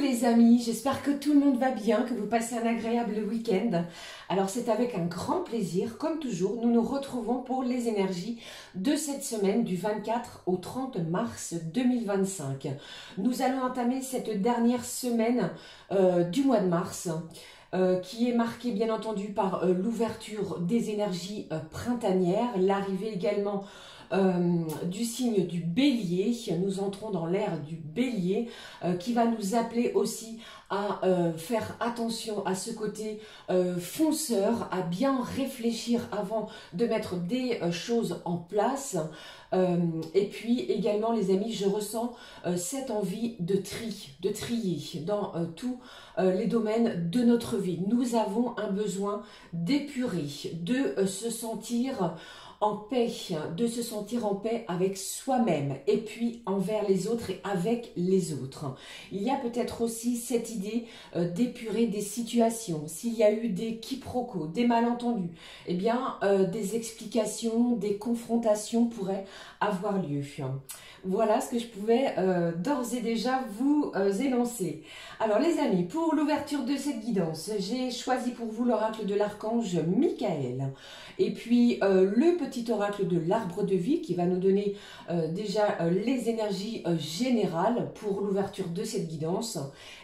les amis, j'espère que tout le monde va bien, que vous passez un agréable week-end. Alors c'est avec un grand plaisir, comme toujours, nous nous retrouvons pour les énergies de cette semaine du 24 au 30 mars 2025. Nous allons entamer cette dernière semaine du mois de mars. Qui est marquée bien entendu par l'ouverture des énergies printanières, l'arrivée également du signe du bélier. Nous entrons dans l'ère du bélier qui va nous appeler aussi à faire attention à ce côté fonceur, à bien réfléchir avant de mettre des choses en place. Et puis également les amis, je ressens cette envie de trier dans tous les domaines de notre vie. Nous avons un besoin d'épurer, de se sentir en paix, avec soi-même et puis envers les autres et avec les autres. Il y a peut-être aussi cette idée d'épurer des situations. S'il y a eu des quiproquos, des malentendus, eh bien des explications, des confrontations pourraient avoir lieu. Voilà ce que je pouvais d'ores et déjà vous énoncer. Alors les amis, pour l'ouverture de cette guidance, j'ai choisi pour vous l'oracle de l'archange Michael et puis le petit oracle de l'arbre de vie qui va nous donner déjà les énergies générales pour l'ouverture de cette guidance.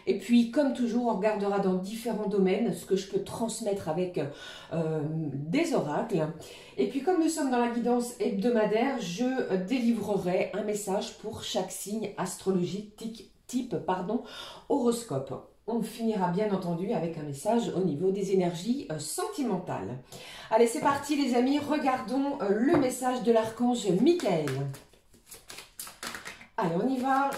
Et puis comme toujours, on regardera dans différents domaines ce que je peux transmettre avec des oracles. Et puis comme nous sommes dans la guidance hebdomadaire, je délivrerai un message pour chaque signe astrologique type horoscope. On finira bien entendu avec un message au niveau des énergies sentimentales. Allez, c'est parti les amis, regardons le message de l'archange Michael. Allez, on y va.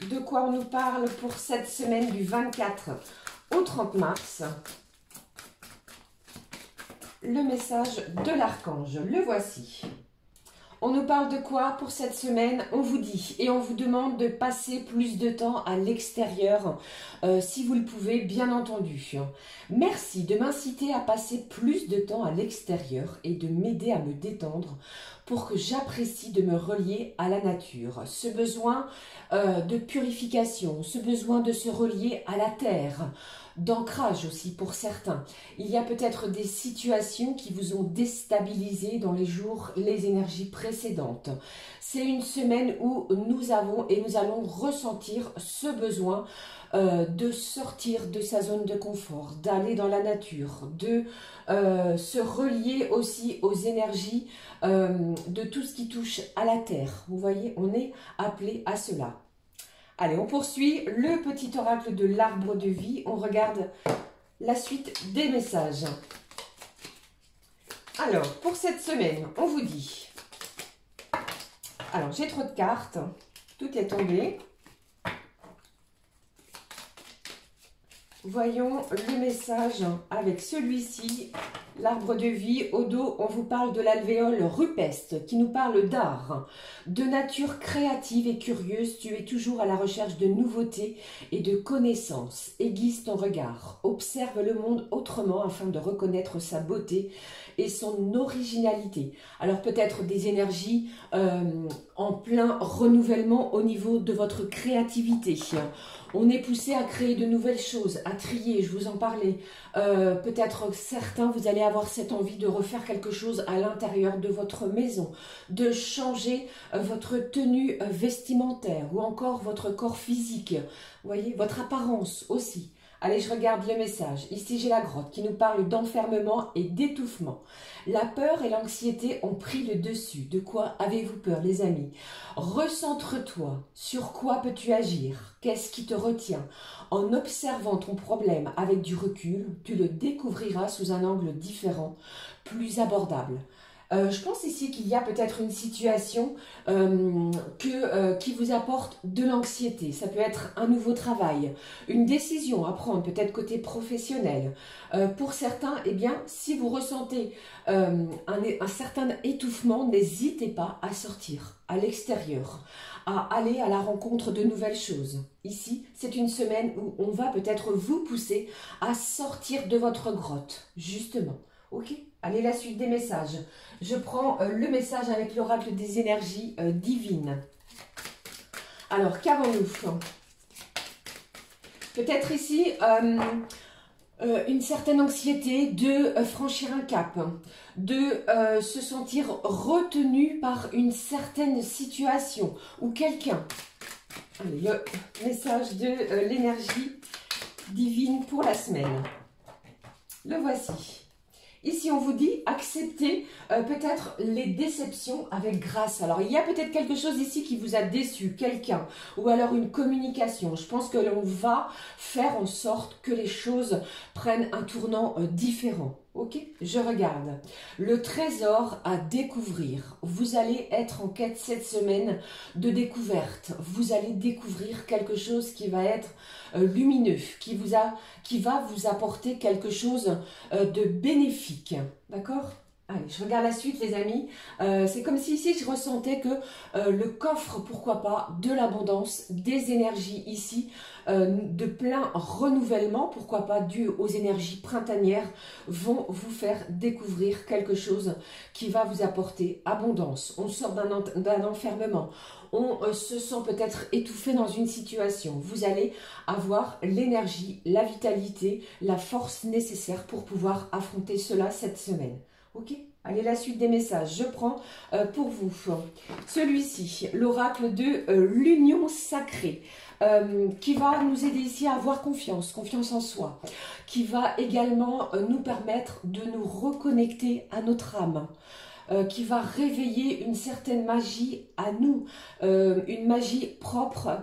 De quoi on nous parle pour cette semaine du 24 au 30 mars? Le message de l'archange, le voici. On nous parle de quoi pour cette semaine? On vous dit et on vous demande de passer plus de temps à l'extérieur, si vous le pouvez, bien entendu. Merci de m'inciter à passer plus de temps à l'extérieur et de m'aider à me détendre pour que j'apprécie de me relier à la nature. Ce besoin de purification, ce besoin de se relier à la terre, d'ancrage aussi pour certains. Il y a peut-être des situations qui vous ont déstabilisé dans les jours, les énergies précédentes. C'est une semaine où nous avons et nous allons ressentir ce besoin de sortir de sa zone de confort, d'aller dans la nature, de se relier aussi aux énergies de tout ce qui touche à la terre. Vous voyez, on est appelé à cela. Allez, on poursuit le petit oracle de l'arbre de vie. On regarde la suite des messages. Alors, pour cette semaine, on vous dit... Alors, j'ai trop de cartes. Tout est tombé. Voyons le message avec celui-ci. L'arbre de vie, au dos, on vous parle de l'alvéole rupestre qui nous parle d'art, de nature créative et curieuse. Tu es toujours à la recherche de nouveautés et de connaissances. Aiguise ton regard, observe le monde autrement afin de reconnaître sa beauté et son originalité. Alors peut-être des énergies en plein renouvellement au niveau de votre créativité. On est poussé à créer de nouvelles choses, à trier, je vous en parlais. Peut-être certains, vous allez avoir cette envie de refaire quelque chose à l'intérieur de votre maison, de changer votre tenue vestimentaire ou encore votre corps physique. Vous voyez, votre apparence aussi. Allez, je regarde le message. Ici, j'ai la grotte qui nous parle d'enfermement et d'étouffement. La peur et l'anxiété ont pris le dessus. De quoi avez-vous peur, les amis? Recentre-toi. Sur quoi peux-tu agir? Qu'est-ce qui te retient? En observant ton problème avec du recul, tu le découvriras sous un angle différent, plus abordable. Je pense ici qu'il y a peut-être une situation qui vous apporte de l'anxiété. Ça peut être un nouveau travail, une décision à prendre, peut-être côté professionnel. Pour certains, eh bien, si vous ressentez un certain étouffement, n'hésitez pas à sortir à l'extérieur, à aller à la rencontre de nouvelles choses. Ici, c'est une semaine où on va peut-être vous pousser à sortir de votre grotte, justement. Ok? Allez, la suite des messages. Je prends le message avec l'oracle des énergies divines. Alors, qu'avons-nous? Peut-être ici, une certaine anxiété de franchir un cap, de se sentir retenu par une certaine situation ou quelqu'un. Allez, le message de l'énergie divine pour la semaine. Le voici. Ici, on vous dit acceptez peut-être les déceptions avec grâce. Alors, il y a peut-être quelque chose ici qui vous a déçu, quelqu'un, ou alors une communication. Je pense que l'on va faire en sorte que les choses prennent un tournant différent. Ok, je regarde. Le trésor à découvrir. Vous allez être en quête cette semaine de découverte. Vous allez découvrir quelque chose qui va être lumineux, qui va vous apporter quelque chose de bénéfique. D'accord ? Allez, je regarde la suite les amis. C'est comme si ici je ressentais que le coffre, pourquoi pas, de l'abondance, des énergies ici, de plein renouvellement, pourquoi pas, dû aux énergies printanières, vont vous faire découvrir quelque chose qui va vous apporter abondance. On sort d'un enfermement, on se sent peut-être étouffé dans une situation. Vous allez avoir l'énergie, la vitalité, la force nécessaire pour pouvoir affronter cela cette semaine. Ok, allez, la suite des messages, je prends pour vous celui-ci, l'oracle de l'union sacrée, qui va nous aider ici à avoir confiance en soi, qui va également nous permettre de nous reconnecter à notre âme, qui va réveiller une certaine magie à nous, une magie propre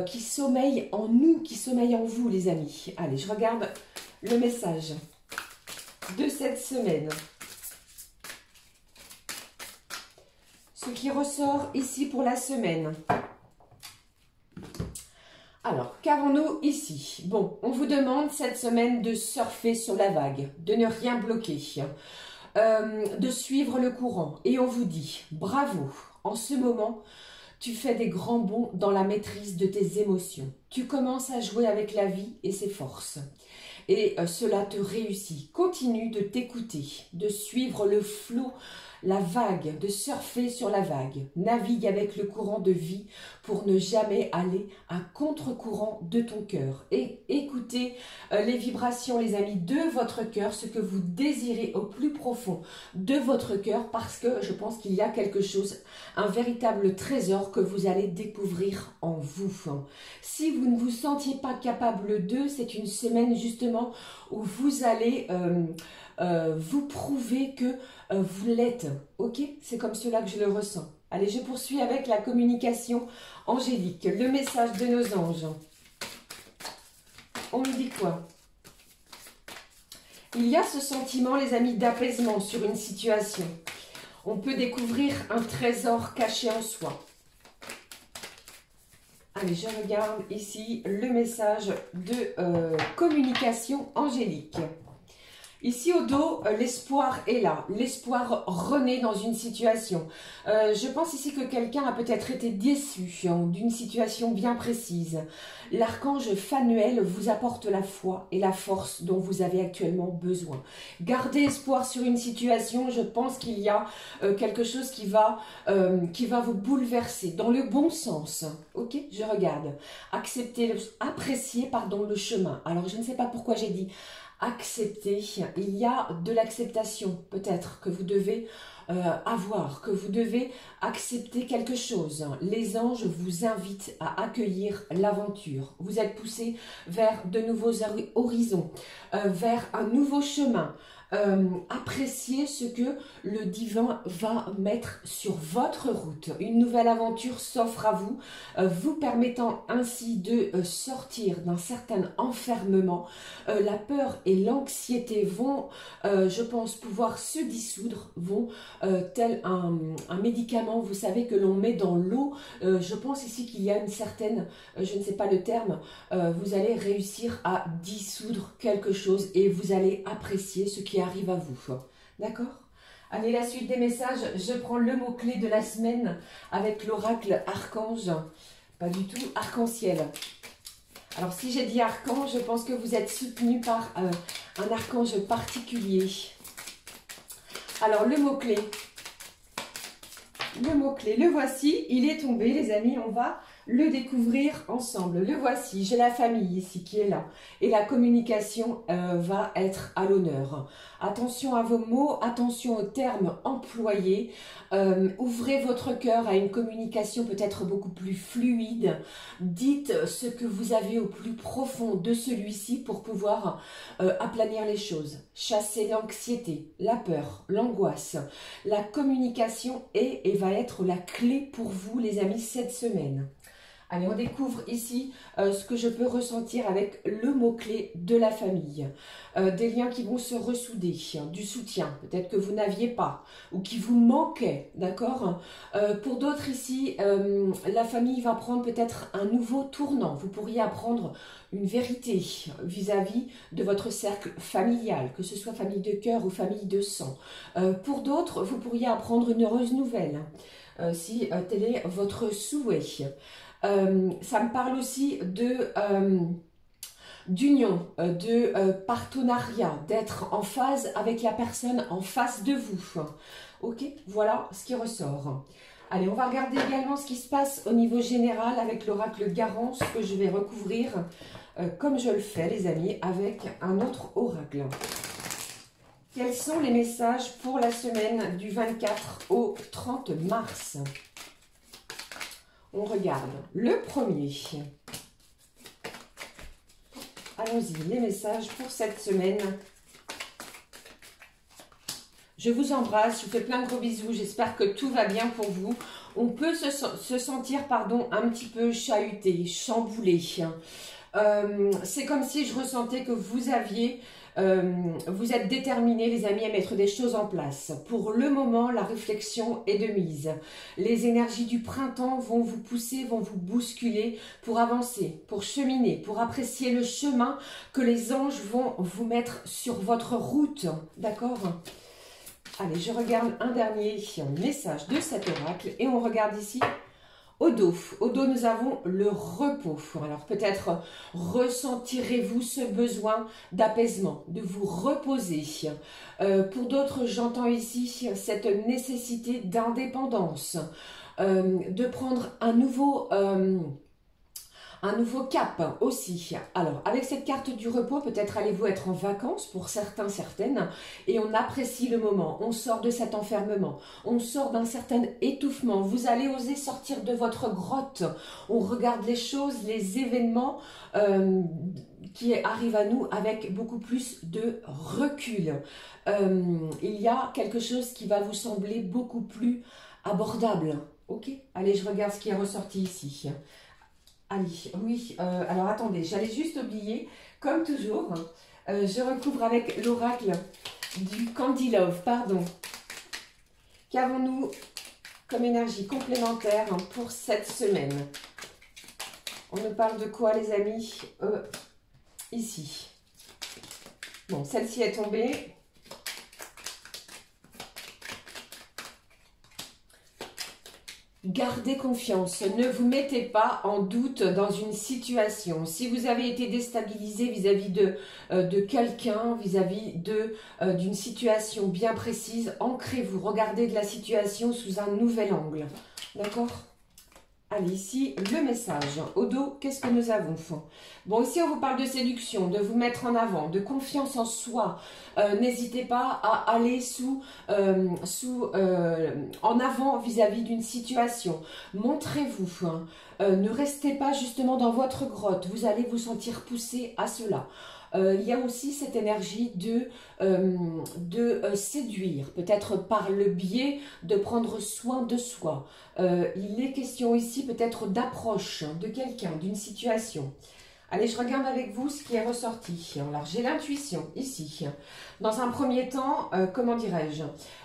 qui sommeille en nous, qui sommeille en vous les amis. Allez, je regarde le message de cette semaine. Ce qui ressort ici pour la semaine. Alors, qu'avons-nous ici? Bon, on vous demande cette semaine de surfer sur la vague, de ne rien bloquer, de suivre le courant. Et on vous dit, bravo, en ce moment, tu fais des grands bonds dans la maîtrise de tes émotions. Tu commences à jouer avec la vie et ses forces. Et cela te réussit. Continue de t'écouter, de suivre le flot, la vague, de surfer sur la vague. Navigue avec le courant de vie pour ne jamais aller à contre-courant de ton cœur. Et écoutez les vibrations, les amis, de votre cœur, ce que vous désirez au plus profond de votre cœur, parce que je pense qu'il y a quelque chose, un véritable trésor que vous allez découvrir en vous. Si vous ne vous sentiez pas capable de, c'est une semaine justement où vous allez vous prouver que vous l'êtes. Ok, c'est comme cela que je le ressens. Allez, je poursuis avec la communication angélique, le message de nos anges. On nous dit quoi? Il y a ce sentiment, les amis, d'apaisement sur une situation. On peut découvrir un trésor caché en soi. Allez, je regarde ici le message de communication angélique. Ici au dos, l'espoir est là. L'espoir renaît dans une situation. Je pense ici que quelqu'un a peut-être été déçu d'une situation bien précise. L'archange Phanuel vous apporte la foi et la force dont vous avez actuellement besoin. Gardez espoir sur une situation. Je pense qu'il y a quelque chose qui va vous bouleverser dans le bon sens. Ok, je regarde. Appréciez le chemin. Alors, je ne sais pas pourquoi j'ai dit accepter. Il y a de l'acceptation peut-être que vous devez avoir, que vous devez accepter quelque chose. Les anges vous invitent à accueillir l'aventure. Vous êtes poussé vers de nouveaux horizons, vers un nouveau chemin. Appréciez ce que le divin va mettre sur votre route. Une nouvelle aventure s'offre à vous, vous permettant ainsi de sortir d'un certain enfermement. La peur et l'anxiété vont, je pense, pouvoir se dissoudre, vont, tel un médicament, vous savez, que l'on met dans l'eau. Je pense ici qu'il y a une certaine, je ne sais pas le terme, vous allez réussir à dissoudre quelque chose et vous allez apprécier ce qui arrive à vous. D'accord? Allez, la suite des messages, je prends le mot-clé de la semaine avec l'oracle archange, pas du tout, arc-en-ciel. Alors si j'ai dit archange, je pense que vous êtes soutenu par un archange particulier. Alors le mot-clé, le voici, il est tombé les amis, on va le découvrir ensemble. Le voici, j'ai la famille ici qui est là. Et la communication va être à l'honneur. Attention à vos mots, attention aux termes employés. Ouvrez votre cœur à une communication peut-être beaucoup plus fluide. Dites ce que vous avez au plus profond de celui-ci pour pouvoir aplanir les choses. Chasser l'anxiété, la peur, l'angoisse. La communication est et va être la clé pour vous les amis cette semaine. Allez, on découvre ici ce que je peux ressentir avec le mot-clé de la famille. Des liens qui vont se ressouder, du soutien, peut-être que vous n'aviez pas, ou qui vous manquait, d'accord. Pour d'autres ici, la famille va prendre peut-être un nouveau tournant. Vous pourriez apprendre une vérité vis-à-vis de votre cercle familial, que ce soit famille de cœur ou famille de sang. Pour d'autres, vous pourriez apprendre une heureuse nouvelle, si tel est votre souhait. Ça me parle aussi de d'union, de partenariat, d'être en phase avec la personne en face de vous. Ok, voilà ce qui ressort. Allez, on va regarder également ce qui se passe au niveau général avec l'oracle Garance que je vais recouvrir comme je le fais les amis avec un autre oracle. Quels sont les messages pour la semaine du 24 au 30 mars? On regarde le premier. Allons-y, les messages pour cette semaine. Je vous embrasse, je vous fais plein de gros bisous. J'espère que tout va bien pour vous. On peut se sentir, pardon, un petit peu chahuté, chamboulé. C'est comme si je ressentais que vous aviez... vous êtes déterminés les amis à mettre des choses en place. Pour le moment, la réflexion est de mise. Les énergies du printemps vont vous pousser, vont vous bousculer pour avancer, pour cheminer, pour apprécier le chemin que les anges vont vous mettre sur votre route. D'accord ? Allez, je regarde un dernier message de cet oracle et on regarde ici au dos. Au dos, nous avons le repos. Alors peut-être ressentirez-vous ce besoin d'apaisement, de vous reposer. Pour d'autres, j'entends ici cette nécessité d'indépendance, de prendre un nouveau cap aussi. Alors, avec cette carte du repos, peut-être allez-vous être en vacances pour certains, certaines, et on apprécie le moment. On sort de cet enfermement, on sort d'un certain étouffement. Vous allez oser sortir de votre grotte. On regarde les choses, les événements qui arrivent à nous avec beaucoup plus de recul. Il y a quelque chose qui va vous sembler beaucoup plus abordable. Ok ? Allez, je regarde ce qui est ressorti ici. Allez, oui, alors attendez, j'allais juste oublier, comme toujours, je recouvre avec l'oracle du Candy Love, pardon. Qu'avons-nous comme énergie complémentaire pour cette semaine? On nous parle de quoi les amis? Ici. Bon, celle-ci est tombée. Gardez confiance, ne vous mettez pas en doute dans une situation. Si vous avez été déstabilisé vis-à-vis de quelqu'un, vis-à-vis d'une situation bien précise, ancrez-vous, regardez de la situation sous un nouvel angle. D'accord ? Allez, ici, le message. Au dos, qu'est-ce que nous avons? Bon, ici, on vous parle de séduction, de vous mettre en avant, de confiance en soi. N'hésitez pas à aller en avant vis-à-vis d'une situation. Montrez-vous. Ne restez pas justement dans votre grotte. Vous allez vous sentir poussé à cela. Il y a aussi cette énergie de séduire, peut-être par le biais de prendre soin de soi. Il est question ici peut-être d'approche de quelqu'un, d'une situation. Allez, je regarde avec vous ce qui est ressorti. Alors, j'ai l'intuition ici. Dans un premier temps, comment dirais-je,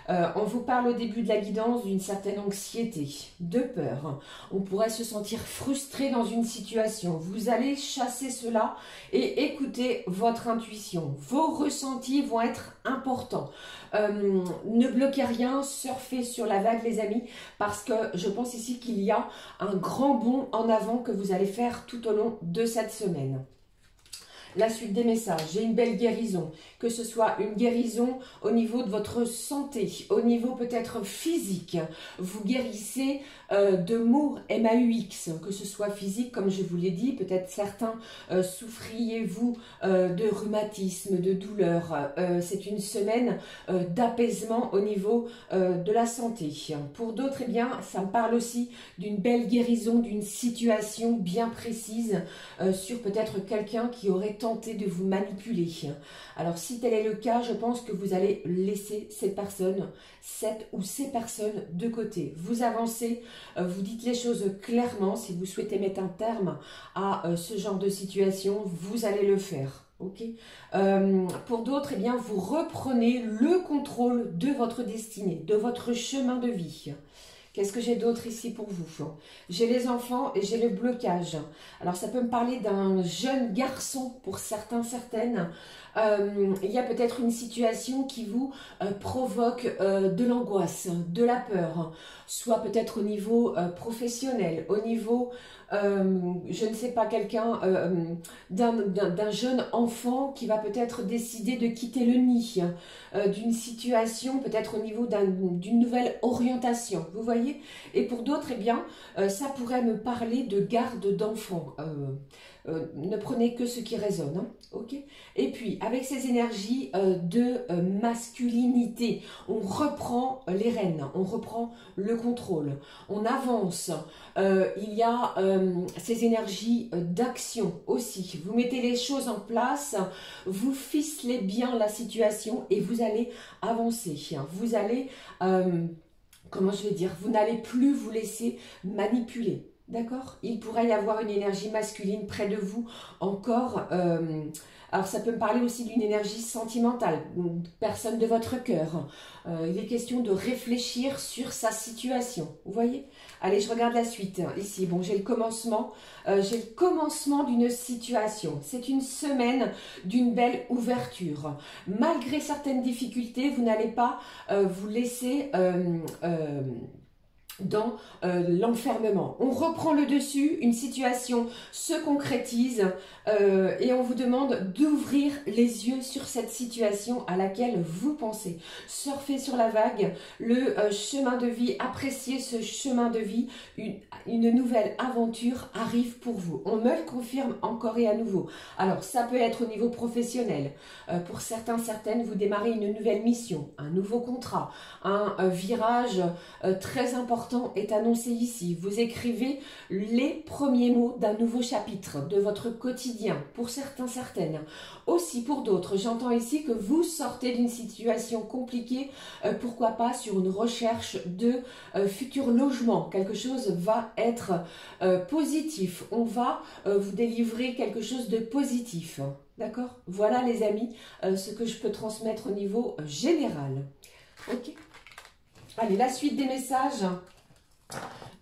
on vous parle au début de la guidance d'une certaine anxiété, de peur. On pourrait se sentir frustré dans une situation. Vous allez chasser cela et écouter votre intuition. Vos ressentis vont être importants. Ne bloquez rien, surfez sur la vague les amis, parce que je pense ici qu'il y a un grand bond en avant que vous allez faire tout au long de cette semaine. la suite des messages. J'ai une belle guérison, que ce soit une guérison au niveau de votre santé, au niveau peut-être physique. Vous guérissez de maux MAUX, que ce soit physique, comme je vous l'ai dit. Peut-être certains souffriez-vous de rhumatisme, de douleur. C'est une semaine d'apaisement au niveau de la santé. Pour d'autres, eh bien, ça me parle aussi d'une belle guérison, d'une situation bien précise sur peut-être quelqu'un qui aurait tenté de vous manipuler. Alors, si tel est le cas, je pense que vous allez laisser cette ou ces personnes de côté. Vous avancez, vous dites les choses clairement. Si vous souhaitez mettre un terme à ce genre de situation, vous allez le faire. Ok. Pour d'autres, eh bien, vous reprenez le contrôle de votre destinée, de votre chemin de vie. Qu'est-ce que j'ai d'autre ici pour vous? J'ai les enfants et j'ai le blocage. Alors, ça peut me parler d'un jeune garçon pour certains, certaines. Il y a peut-être une situation qui vous provoque de l'angoisse, de la peur, soit peut-être au niveau professionnel, au niveau, je ne sais pas, quelqu'un, d'un jeune enfant qui va peut-être décider de quitter le nid, d'une situation peut-être au niveau d'une nouvelle orientation, vous voyez. Et pour d'autres, eh bien, ça pourrait me parler de garde d'enfants. Ne prenez que ce qui résonne, hein, ok. Et puis, avec ces énergies de masculinité, on reprend les rênes, on reprend le contrôle, on avance. Il y a ces énergies d'action aussi. Vous mettez les choses en place, vous ficelez bien la situation et vous allez avancer. Vous allez, comment je vais dire, vous n'allez plus vous laisser manipuler. D'accord? Il pourrait y avoir une énergie masculine près de vous encore. Alors, ça peut me parler aussi d'une énergie sentimentale, une personne de votre cœur. Il est question de réfléchir sur sa situation. Vous voyez? Allez, je regarde la suite. Ici, bon, j'ai le commencement. J'ai le commencement d'une situation. C'est une semaine d'une belle ouverture. Malgré certaines difficultés, vous n'allez pas vous laisser dans l'enfermement. On reprend le dessus, une situation se concrétise et on vous demande d'ouvrir les yeux sur cette situation à laquelle vous pensez. Surfez sur la vague, le chemin de vie, appréciez ce chemin de vie, une nouvelle aventure arrive pour vous. On me le confirme encore et à nouveau. Alors, ça peut être au niveau professionnel. Pour certains, certaines, vous démarrez une nouvelle mission, un nouveau contrat, un virage très important est annoncé ici. Vous écrivez les premiers mots d'un nouveau chapitre de votre quotidien, pour certains, certaines. Aussi pour d'autres, j'entends ici que vous sortez d'une situation compliquée, pourquoi pas sur une recherche de futur logement. Quelque chose va être positif. On va vous délivrer quelque chose de positif. D'accord? Voilà les amis, ce que je peux transmettre au niveau général. Ok? Allez, la suite des messages.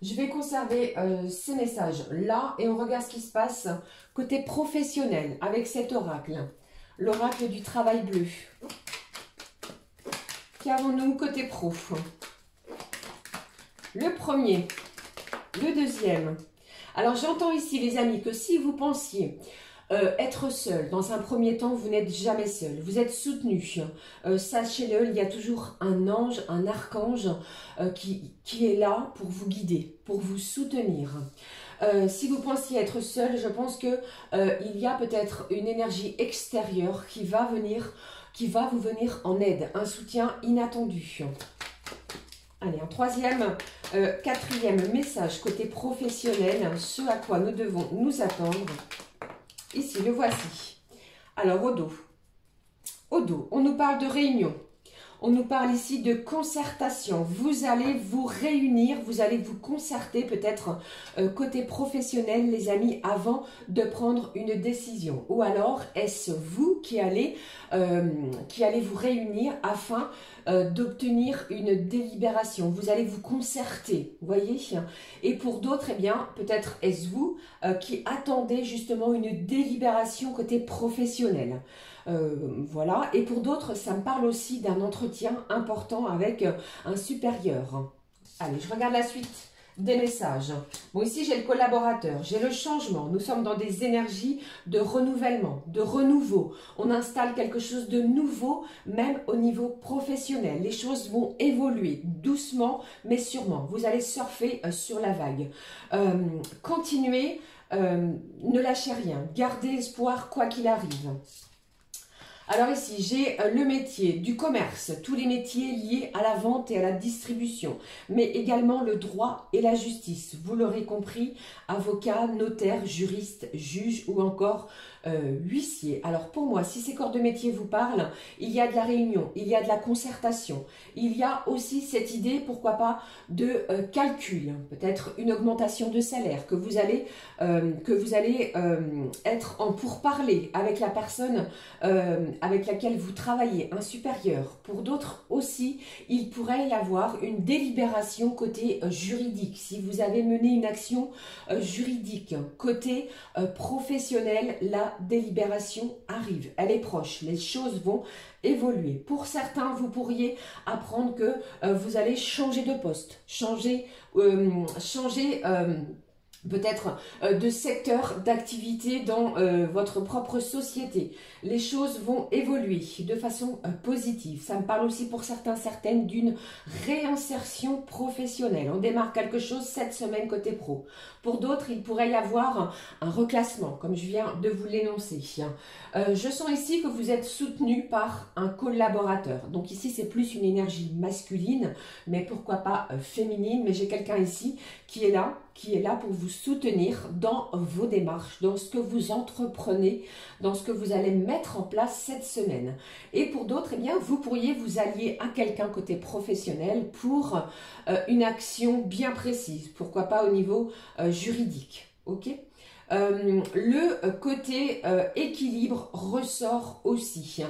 Je vais conserver ces messages-là et on regarde ce qui se passe côté professionnel avec cet oracle. L'oracle du travail bleu. Qu'avons-nous côté pro? Le premier, le deuxième. Alors j'entends ici les amis que si vous pensiez être seul, dans un premier temps, vous n'êtes jamais seul. Vous êtes soutenu. Sachez-le, il y a toujours un ange, un archange qui est là pour vous guider, pour vous soutenir. Si vous pensiez être seul, je pense que il y a peut-être une énergie extérieure qui va vous venir en aide, un soutien inattendu. Allez, un troisième, quatrième message côté professionnel, ce à quoi nous devons nous attendre. Ici, le voici. Alors, au dos. Au dos, on nous parle de réunion. On nous parle ici de concertation. Vous allez vous réunir, vous allez vous concerter peut-être côté professionnel, les amis, avant de prendre une décision. Ou alors, est-ce vous qui allez vous réunir afin d'obtenir une délibération? Vous allez vous concerter, vous voyez? Et pour d'autres, eh bien, peut-être est-ce vous qui attendez justement une délibération côté professionnel. Voilà, et pour d'autres, ça me parle aussi d'un entretien important avec un supérieur. Allez, je regarde la suite des messages. Bon, ici, j'ai le collaborateur, j'ai le changement. Nous sommes dans des énergies de renouvellement, de renouveau. On installe quelque chose de nouveau, même au niveau professionnel. Les choses vont évoluer doucement, mais sûrement. Vous allez surfer sur la vague. Continuez, ne lâchez rien. Gardez espoir quoi qu'il arrive. Alors ici, j'ai le métier du commerce, tous les métiers liés à la vente et à la distribution, mais également le droit et la justice. Vous l'aurez compris, avocat, notaire, juriste, juge ou encore huissier. Alors pour moi, si ces corps de métier vous parlent, il y a de la réunion, il y a de la concertation, il y a aussi cette idée, pourquoi pas, de calcul, peut-être une augmentation de salaire, que vous allez être en pourparlers avec la personne avec laquelle vous travaillez, un supérieur. Pour d'autres aussi, il pourrait y avoir une délibération côté juridique. Si vous avez mené une action juridique, côté professionnel, la délibération arrive. Elle est proche, les choses vont évoluer. Pour certains, vous pourriez apprendre que vous allez changer de poste, changer peut-être de secteur d'activité dans votre propre société. Les choses vont évoluer de façon positive. Ça me parle aussi pour certains, certaines d'une réinsertion professionnelle. On démarre quelque chose cette semaine côté pro. Pour d'autres, il pourrait y avoir un reclassement, comme je viens de vous l'énoncer. Je sens ici que vous êtes soutenu par un collaborateur. Donc ici, c'est plus une énergie masculine, mais pourquoi pas féminine. Mais j'ai quelqu'un ici qui est là pour vous soutenir dans vos démarches, dans ce que vous entreprenez, dans ce que vous allez mettre en place cette semaine. Et pour d'autres, eh bien, vous pourriez vous allier à quelqu'un côté professionnel pour une action bien précise. Pourquoi pas au niveau juridique, ok ? Le côté équilibre ressort aussi.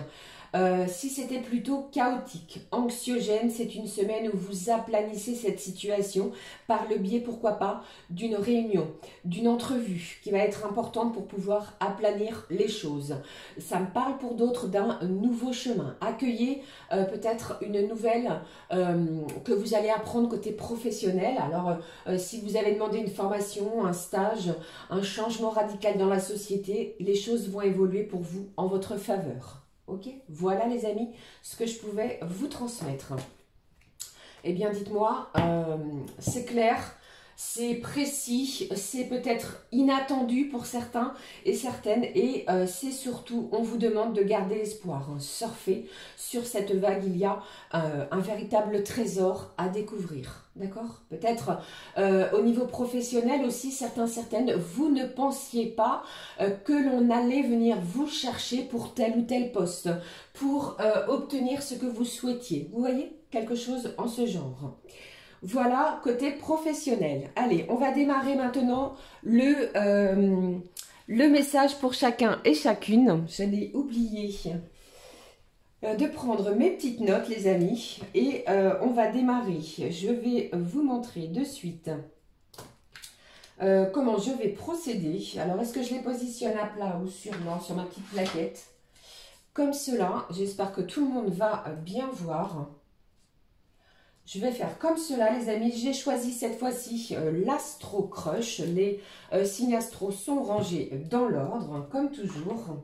Si c'était plutôt chaotique, anxiogène, c'est une semaine où vous aplanissez cette situation par le biais, pourquoi pas, d'une réunion, d'une entrevue qui va être importante pour pouvoir aplanir les choses. Ça me parle pour d'autres d'un nouveau chemin. Accueillez peut-être une nouvelle que vous allez apprendre côté professionnel. Alors, si vous avez demandé une formation, un stage, un changement radical dans la société, les choses vont évoluer pour vous en votre faveur. Ok, voilà les amis, ce que je pouvais vous transmettre. Eh bien, dites-moi, c'est clair, c'est précis, c'est peut-être inattendu pour certains et certaines. Et c'est surtout, on vous demande de garder l'espoir. Surfer sur cette vague, il y a un véritable trésor à découvrir. D'accord? Peut-être au niveau professionnel aussi, certains, certaines, vous ne pensiez pas que l'on allait venir vous chercher pour tel ou tel poste, pour obtenir ce que vous souhaitiez. Vous voyez? Quelque chose en ce genre. Voilà, côté professionnel. Allez, on va démarrer maintenant le message pour chacun et chacune. Je l'ai oublié de prendre mes petites notes, les amis, et on va démarrer. Je vais vous montrer de suite comment je vais procéder. Alors, est-ce que je les positionne à plat ou sur ma petite plaquette? Comme cela, j'espère que tout le monde va bien voir. Je vais faire comme cela, les amis. J'ai choisi cette fois-ci l'Astro Crush. Les signes astro sont rangés dans l'ordre, comme toujours.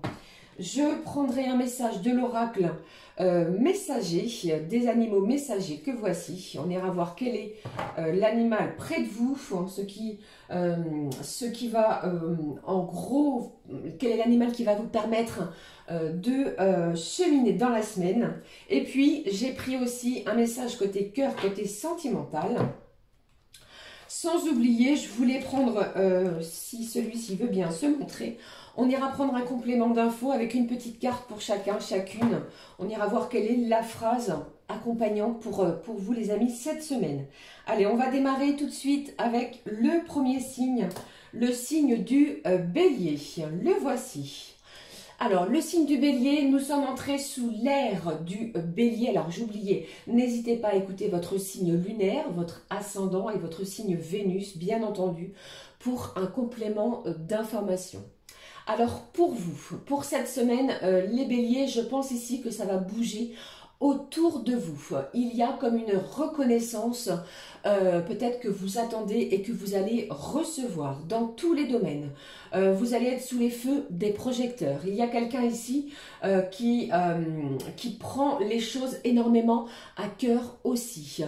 Je prendrai un message de l'oracle messager, des animaux messagers que voici. On ira voir quel est l'animal près de vous, ce qui va, en gros, quel est l'animal qui va vous permettre de cheminer dans la semaine. Et puis, j'ai pris aussi un message côté cœur, côté sentimental. Sans oublier, je voulais prendre, si celui-ci veut bien se montrer, on ira prendre un complément d'infos avec une petite carte pour chacun, chacune. On ira voir quelle est la phrase accompagnante pour vous les amis cette semaine. Allez, on va démarrer tout de suite avec le premier signe, le signe du bélier. Le voici. Alors, le signe du bélier, nous sommes entrés sous l'ère du bélier. Alors, j'oubliais, n'hésitez pas à écouter votre signe lunaire, votre ascendant et votre signe Vénus, bien entendu, pour un complément d'information. Alors, pour vous, pour cette semaine, les béliers, je pense ici que ça va bouger autour de vous. Il y a comme une reconnaissance, peut-être que vous attendez et que vous allez recevoir dans tous les domaines. Vous allez être sous les feux des projecteurs. Il y a quelqu'un ici qui prend les choses énormément à cœur aussi.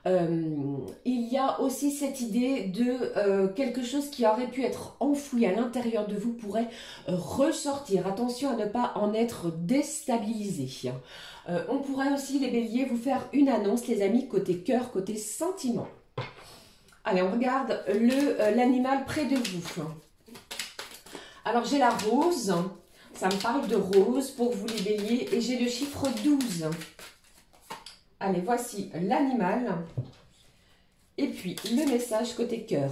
Il y a aussi cette idée de quelque chose qui aurait pu être enfoui à l'intérieur de vous pourrait ressortir. Attention à ne pas en être déstabilisé. On pourrait aussi, les béliers, vous faire une annonce, les amis, côté cœur, côté sentiment. Allez, on regarde l'animal près de vous. Alors, j'ai la rose. Ça me parle de rose pour vous, les béliers. Et j'ai le chiffre 12. Allez, voici l'animal. Et puis, le message côté cœur.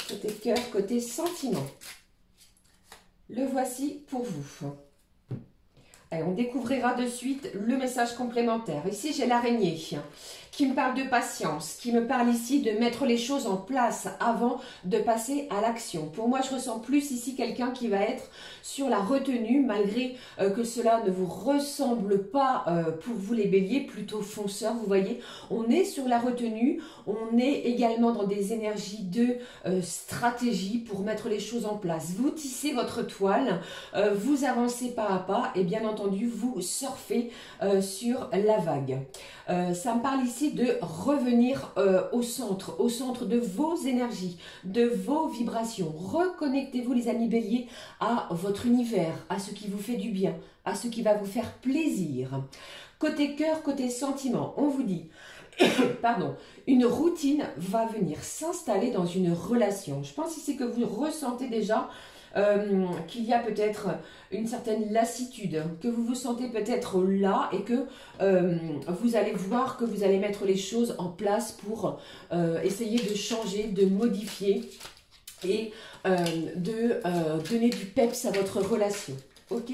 Côté cœur, côté sentiment. Le voici pour vous. Allez, on découvrira de suite le message complémentaire. Ici, j'ai l'araignée qui me parle de patience, qui me parle ici de mettre les choses en place avant de passer à l'action. Pour moi, je ressens plus ici quelqu'un qui va être sur la retenue, malgré que cela ne vous ressemble pas pour vous les béliers, plutôt fonceur, vous voyez. On est sur la retenue, on est également dans des énergies de stratégie pour mettre les choses en place. Vous tissez votre toile, vous avancez pas à pas et bien entendu, vous surfez sur la vague. Ça me parle ici de revenir au centre de vos énergies, de vos vibrations. Reconnectez-vous les amis béliers à votre univers, à ce qui vous fait du bien, à ce qui va vous faire plaisir. Côté cœur, côté sentiment, on vous dit, pardon, une routine va venir s'installer dans une relation. Je pense ici que vous ressentez déjà qu'il y a peut-être une certaine lassitude, que vous vous sentez peut-être là et que vous allez voir que vous allez mettre les choses en place pour essayer de changer, de modifier et de donner du peps à votre relation. Ok ?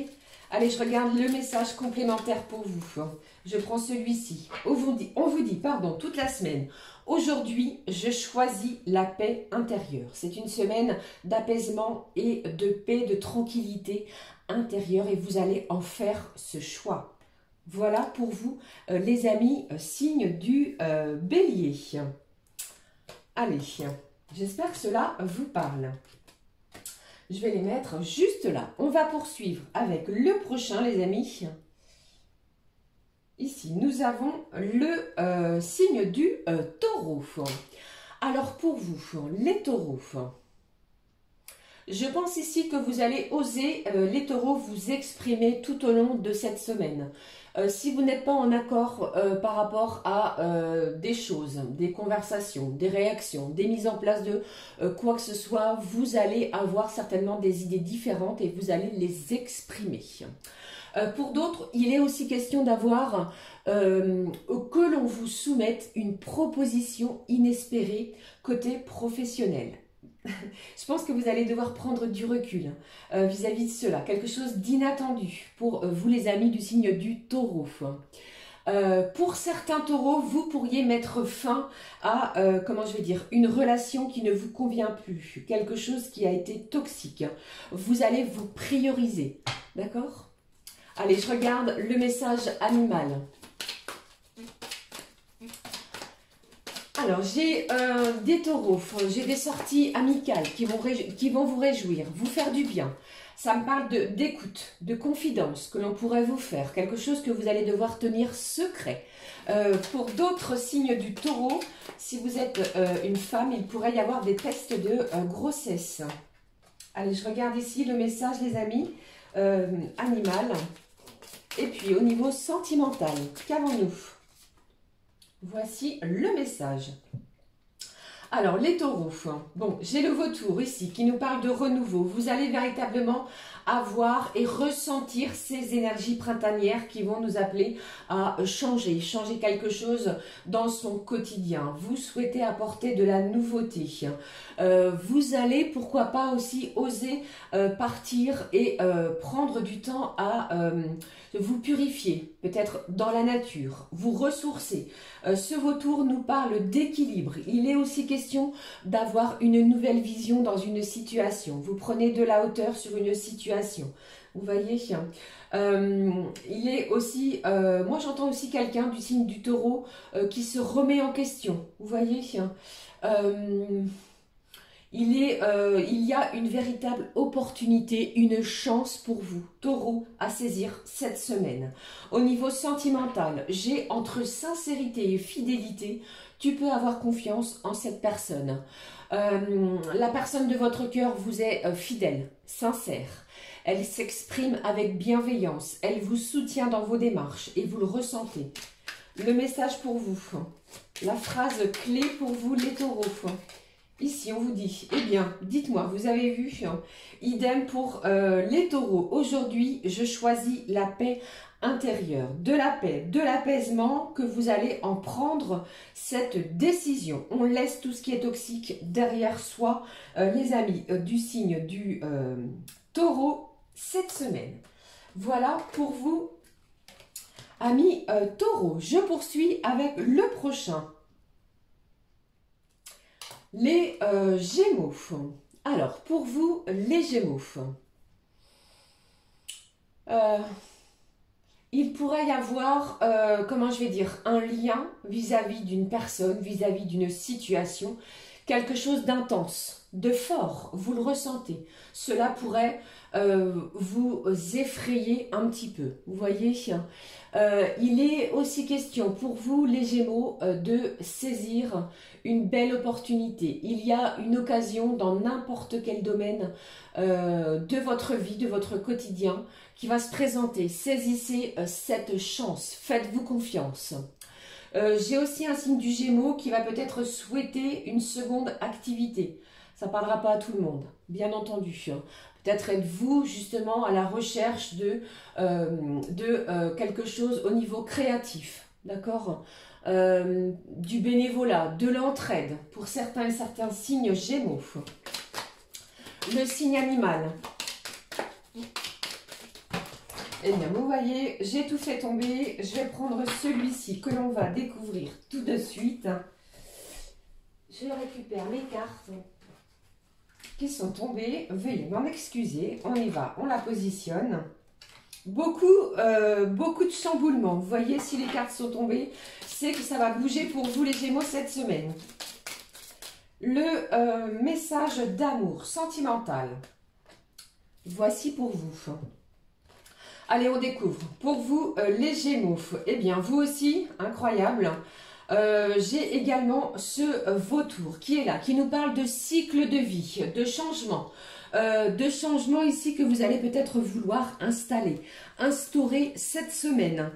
Allez, je regarde le message complémentaire pour vous. Je prends celui-ci. On vous dit, toute la semaine. Aujourd'hui, je choisis la paix intérieure. C'est une semaine d'apaisement et de paix, de tranquillité intérieure et vous allez en faire ce choix. Voilà pour vous, les amis, signe du bélier. Allez, j'espère que cela vous parle. Je vais les mettre juste là. On va poursuivre avec le prochain, les amis. Ici, nous avons le signe du taureau. Alors, pour vous, les taureaux, je pense ici que vous allez oser, les taureaux, vous exprimer tout au long de cette semaine. Si vous n'êtes pas en accord par rapport à des choses, des conversations, des réactions, des mises en place de quoi que ce soit, vous allez avoir certainement des idées différentes et vous allez les exprimer. Pour d'autres, il est aussi question d'avoir que l'on vous soumette une proposition inespérée côté professionnel. Je pense que vous allez devoir prendre du recul vis-à-vis de cela, quelque chose d'inattendu pour vous les amis du signe du taureau. Pour certains taureaux, vous pourriez mettre fin à, une relation qui ne vous convient plus, quelque chose qui a été toxique. Vous allez vous prioriser, d'accord ? Allez, je regarde le message animal. Alors, j'ai des taureaux, j'ai des sorties amicales qui vont vous réjouir, vous faire du bien. Ça me parle d'écoute, de confidence que l'on pourrait vous faire, quelque chose que vous allez devoir tenir secret. Pour d'autres signes du taureau, si vous êtes une femme, il pourrait y avoir des tests de grossesse. Allez, je regarde ici le message, les amis, animal. Et puis, au niveau sentimental, qu'avons-nous ? Voici le message. Alors, les taureaux, bon, j'ai le vautour ici qui nous parle de renouveau. Vous allez véritablement avoir et ressentir ces énergies printanières qui vont nous appeler à changer quelque chose dans son quotidien. Vous souhaitez apporter de la nouveauté. Vous allez, pourquoi pas aussi, oser partir et prendre du temps à vous purifier, peut-être dans la nature, vous ressourcer. Ce vautour nous parle d'équilibre. Il est aussi question question d'avoir une nouvelle vision dans une situation. Vous prenez de la hauteur sur une situation. Vous voyez, il est aussi, moi j'entends aussi quelqu'un du signe du taureau qui se remet en question. Vous voyez, il y a une véritable opportunité, une chance pour vous, taureau, à saisir cette semaine. Au niveau sentimental, j'ai entre sincérité et fidélité, tu peux avoir confiance en cette personne. La personne de votre cœur vous est fidèle, sincère. Elle s'exprime avec bienveillance. Elle vous soutient dans vos démarches et vous le ressentez. Le message pour vous, la phrase clé pour vous les taureaux. Ici, on vous dit, eh bien, dites-moi, vous avez vu, idem pour les taureaux. Aujourd'hui, je choisis la paix intérieure, de la paix, de l'apaisement, que vous allez en prendre cette décision. On laisse tout ce qui est toxique derrière soi, les amis du signe du taureau, cette semaine. Voilà pour vous, amis taureaux. Je poursuis avec le prochain. Les Gémeaux. Alors, pour vous, les Gémeaux, il pourrait y avoir, comment je vais dire, un lien vis-à-vis d'une personne, vis-à-vis d'une situation, quelque chose d'intense, de fort, vous le ressentez. Cela pourrait vous effrayer un petit peu, vous voyez. Il est aussi question pour vous, les Gémeaux, de saisir une belle opportunité. Il y a une occasion dans n'importe quel domaine de votre vie, de votre quotidien, qui va se présenter. Saisissez cette chance, faites-vous confiance. J'ai aussi un signe du Gémeaux qui va peut-être souhaiter une seconde activité. Ça ne parlera pas à tout le monde, bien entendu. Peut-être êtes-vous justement à la recherche de quelque chose au niveau créatif, d'accord, du bénévolat, de l'entraide pour certains et certains signes Gémeaux. Le signe animal. Eh bien, vous voyez, j'ai tout fait tomber. Je vais prendre celui-ci que l'on va découvrir tout de suite. Je récupère les cartes qui sont tombées. Veuillez m'en excuser. On y va, on la positionne. Beaucoup de chamboulements. Vous voyez, si les cartes sont tombées, c'est que ça va bouger pour vous les Gémeaux cette semaine. Le message d'amour sentimental. Voici pour vous. Allez, on découvre. Pour vous, les Gémeaux, eh bien, vous aussi, incroyable. J'ai également ce vautour qui est là, qui nous parle de cycle de vie, de changement. De changement ici que vous allez peut-être vouloir instaurer cette semaine.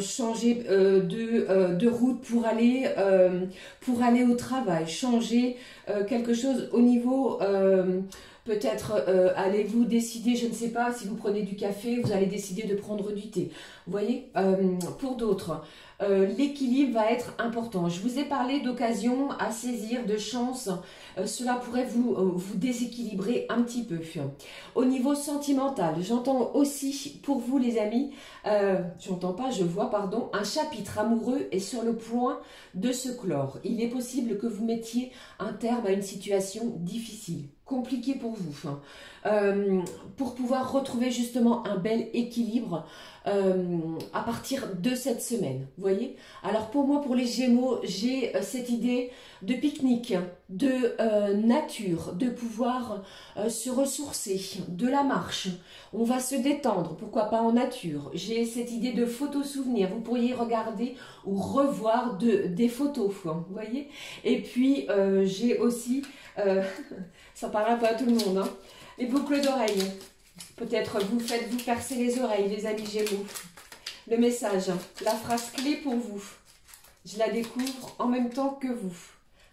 Changer de route pour aller au travail. Changer quelque chose au niveau... Peut-être allez-vous décider, je ne sais pas, si vous prenez du café, vous allez décider de prendre du thé. Vous voyez, pour d'autres, l'équilibre va être important. Je vous ai parlé d'occasion à saisir, de chance. Cela pourrait vous déséquilibrer un petit peu. Au niveau sentimental, j'entends aussi pour vous les amis, je vois, pardon, un chapitre amoureux est sur le point de se clore. Il est possible que vous mettiez un terme à une situation difficile, compliquée pour vous, pour pouvoir retrouver justement un bel équilibre à partir de cette semaine, vous voyez. Alors pour moi, pour les Gémeaux, j'ai cette idée de pique-nique, de nature, de pouvoir se ressourcer, de la marche. On va se détendre, pourquoi pas en nature. J'ai cette idée de photos souvenirs. Vous pourriez regarder ou revoir des photos, vous voyez. Et puis j'ai aussi, ça parlera pas à tout le monde, hein, les boucles d'oreilles. Peut-être vous percer les oreilles, les amis Gémeaux. Le message, la phrase clé pour vous. Je la découvre en même temps que vous.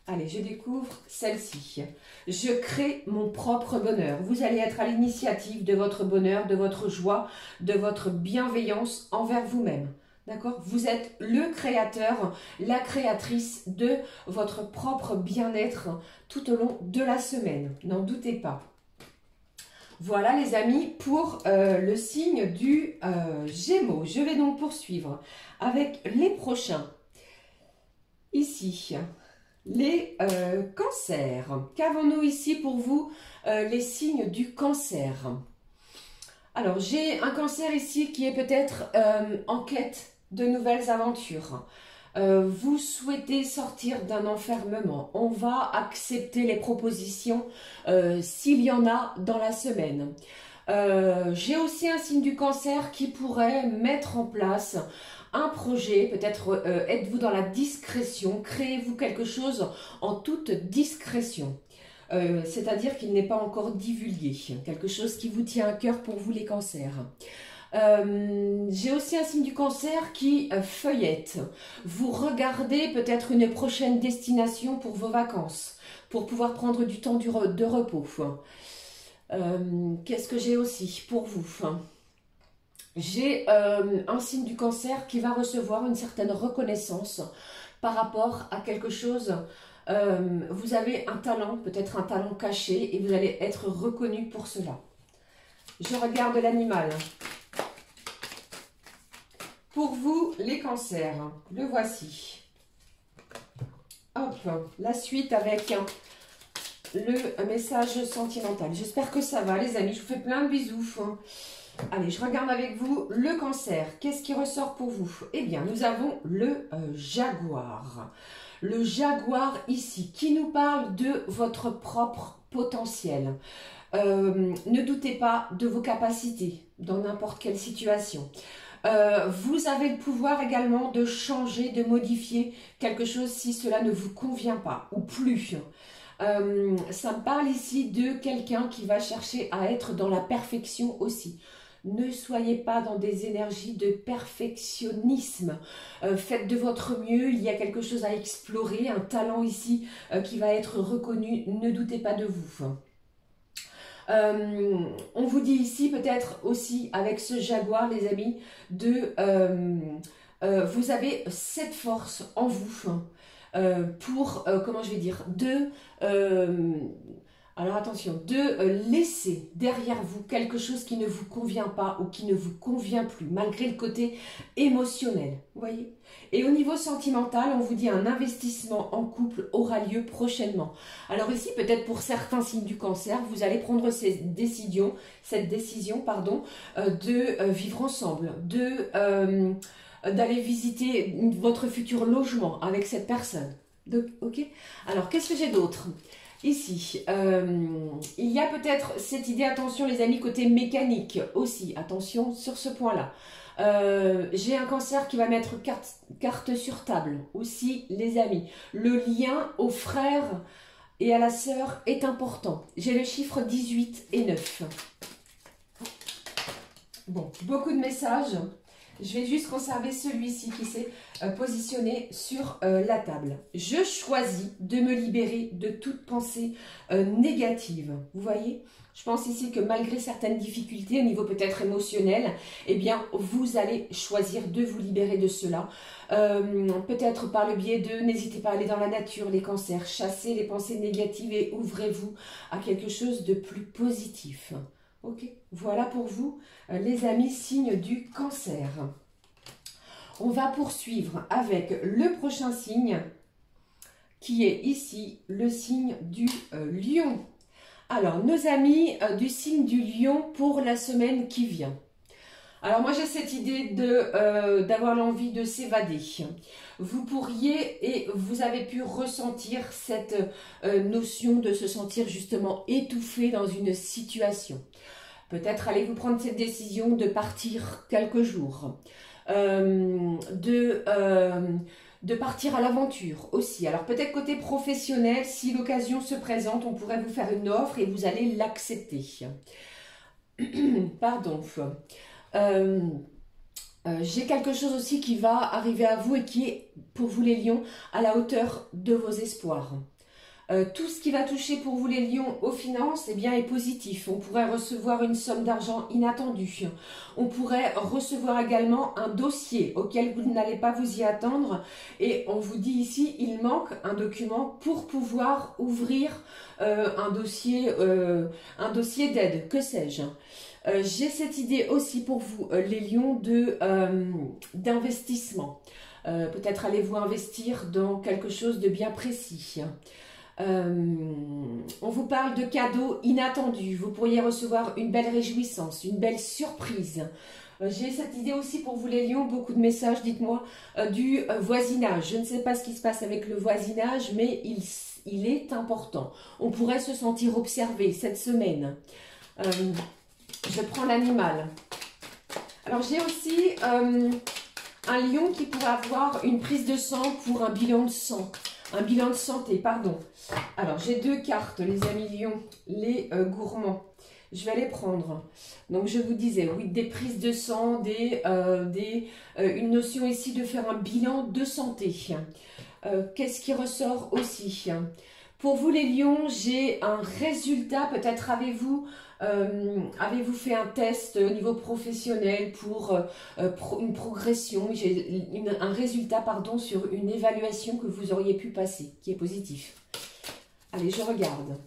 Allez, je découvre celle-ci. Je crée mon propre bonheur. Vous allez être à l'initiative de votre bonheur, de votre joie, de votre bienveillance envers vous-même. D'accord? Vous êtes le créateur, la créatrice de votre propre bien-être tout au long de la semaine. N'en doutez pas. Voilà les amis pour le signe du Gémeaux. Je vais donc poursuivre avec les prochains. Ici, Les cancers. Qu'avons-nous ici pour vous, les signes du cancer? Alors, j'ai un cancer ici qui est peut-être en quête de nouvelles aventures. Vous souhaitez sortir d'un enfermement. On va accepter les propositions s'il y en a dans la semaine. J'ai aussi un signe du cancer qui pourrait mettre en place un projet, peut-être êtes-vous dans la discrétion, créez-vous quelque chose en toute discrétion. C'est-à-dire qu'il n'est pas encore divulgué, quelque chose qui vous tient à cœur pour vous les cancers. J'ai aussi un signe du cancer qui feuillette. Vous regardez peut-être une prochaine destination pour vos vacances, pour pouvoir prendre du temps de repos. Qu'est-ce que j'ai aussi pour vous? J'ai un signe du cancer qui va recevoir une certaine reconnaissance par rapport à quelque chose. Vous avez un talent, peut-être un talent caché, et vous allez être reconnu pour cela. Je regarde l'animal. Pour vous, les cancers, le voici. Hop, la suite avec le message sentimental. J'espère que ça va, les amis. Je vous fais plein de bisous. Allez, je regarde avec vous le cancer. Qu'est-ce qui ressort pour vous? Eh bien, nous avons le jaguar. Le jaguar ici, qui nous parle de votre propre potentiel. Ne doutez pas de vos capacités dans n'importe quelle situation. Vous avez le pouvoir également de changer, de modifier quelque chose si cela ne vous convient pas ou plus. Ça me parle ici de quelqu'un qui va chercher à être dans la perfection aussi. Ne soyez pas dans des énergies de perfectionnisme. Faites de votre mieux, il y a quelque chose à explorer, un talent ici qui va être reconnu, ne doutez pas de vous. On vous dit ici peut-être aussi avec ce jaguar, les amis, vous avez cette force en vous pour, comment je vais dire, alors attention, de laisser derrière vous quelque chose qui ne vous convient pas ou qui ne vous convient plus, malgré le côté émotionnel, vous voyez. Et au niveau sentimental, on vous dit un investissement en couple aura lieu prochainement. Alors ici, peut-être pour certains signes du cancer, vous allez prendre cette décision, de vivre ensemble, d'aller visiter votre futur logement avec cette personne. Donc, ok. Alors, qu'est-ce que j'ai d'autre ? Ici, il y a peut-être cette idée, attention les amis, côté mécanique aussi, attention sur ce point-là. J'ai un cancer qui va mettre carte sur table aussi, les amis. Le lien au frère et à la sœur est important. J'ai le chiffre 18 et 9. Bon, beaucoup de messages. Je vais juste conserver celui-ci qui s'est positionné sur la table. Je choisis de me libérer de toute pensée négative. Vous voyez ? Je pense ici que malgré certaines difficultés au niveau peut-être émotionnel, eh bien, vous allez choisir de vous libérer de cela. Peut-être par le biais de, n'hésitez pas à aller dans la nature, les cancers, chassez les pensées négatives et ouvrez-vous à quelque chose de plus positif. Ok, voilà pour vous, les amis, signes du cancer. On va poursuivre avec le prochain signe, qui est ici le signe du lion. Alors, nos amis du signe du lion pour la semaine qui vient. Alors, moi, j'ai cette idée d'avoir l'envie de s'évader. Vous pourriez, et vous avez pu ressentir cette notion de se sentir justement étouffé dans une situation. Peut-être allez-vous prendre cette décision de partir quelques jours, de partir à l'aventure aussi. Alors peut-être côté professionnel, si l'occasion se présente, on pourrait vous faire une offre et vous allez l'accepter. Pardon. J'ai quelque chose aussi qui va arriver à vous et qui est, pour vous les lions, à la hauteur de vos espoirs. Tout ce qui va toucher pour vous les lions aux finances, eh bien, est positif. On pourrait recevoir une somme d'argent inattendue. On pourrait recevoir également un dossier auquel vous n'allez pas vous y attendre. Et on vous dit ici, il manque un document pour pouvoir ouvrir un dossier d'aide, que sais-je. J'ai cette idée aussi pour vous, les lions, d'investissement. Peut-être allez-vous investir dans quelque chose de bien précis. On vous parle de cadeaux inattendus. Vous pourriez recevoir une belle réjouissance, une belle surprise. J'ai cette idée aussi pour vous les lions, beaucoup de messages, dites-moi, du voisinage. Je ne sais pas ce qui se passe avec le voisinage, mais il est important. On pourrait se sentir observé cette semaine. Je prends l'animal. Alors j'ai aussi un lion qui pourrait avoir une prise de sang pour un bilan de sang. Un bilan de santé, pardon. Alors, j'ai deux cartes, les amis lions, les gourmands. Je vais les prendre. Donc, je vous disais, oui, des prises de sang, une notion ici de faire un bilan de santé. Qu'est-ce qui ressort aussi? Pour vous, les lions, j'ai un résultat. Peut-être avez-vous fait un test au niveau professionnel pour une progression. J'ai un résultat, pardon, sur une évaluation que vous auriez pu passer, qui est positif. Allez, je regarde.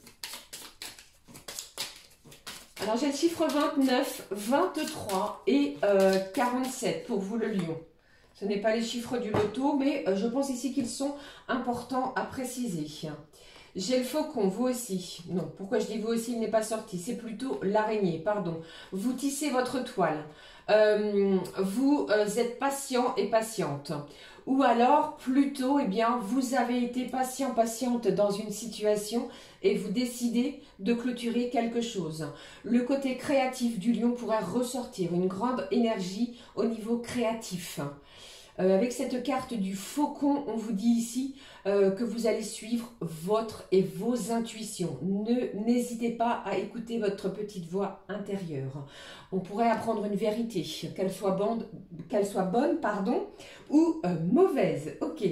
Alors, j'ai le chiffre 29, 23 et 47 pour vous, le lion. Ce n'est pas les chiffres du loto, mais je pense ici qu'ils sont importants à préciser. J'ai le faucon, vous aussi. Non, pourquoi je dis vous aussi, il n'est pas sorti. C'est plutôt l'araignée, pardon. Vous tissez votre toile. Vous êtes patient et patiente. Ou alors, plutôt, eh bien, vous avez été patient, patiente dans une situation et vous décidez de clôturer quelque chose. Le côté créatif du lion pourrait ressortir, une grande énergie au niveau créatif. Avec cette carte du faucon, on vous dit ici que vous allez suivre votre et vos intuitions. N'hésitez pas à écouter votre petite voix intérieure. On pourrait apprendre une vérité, qu'elle soit bonne, pardon, ou mauvaise. Ok.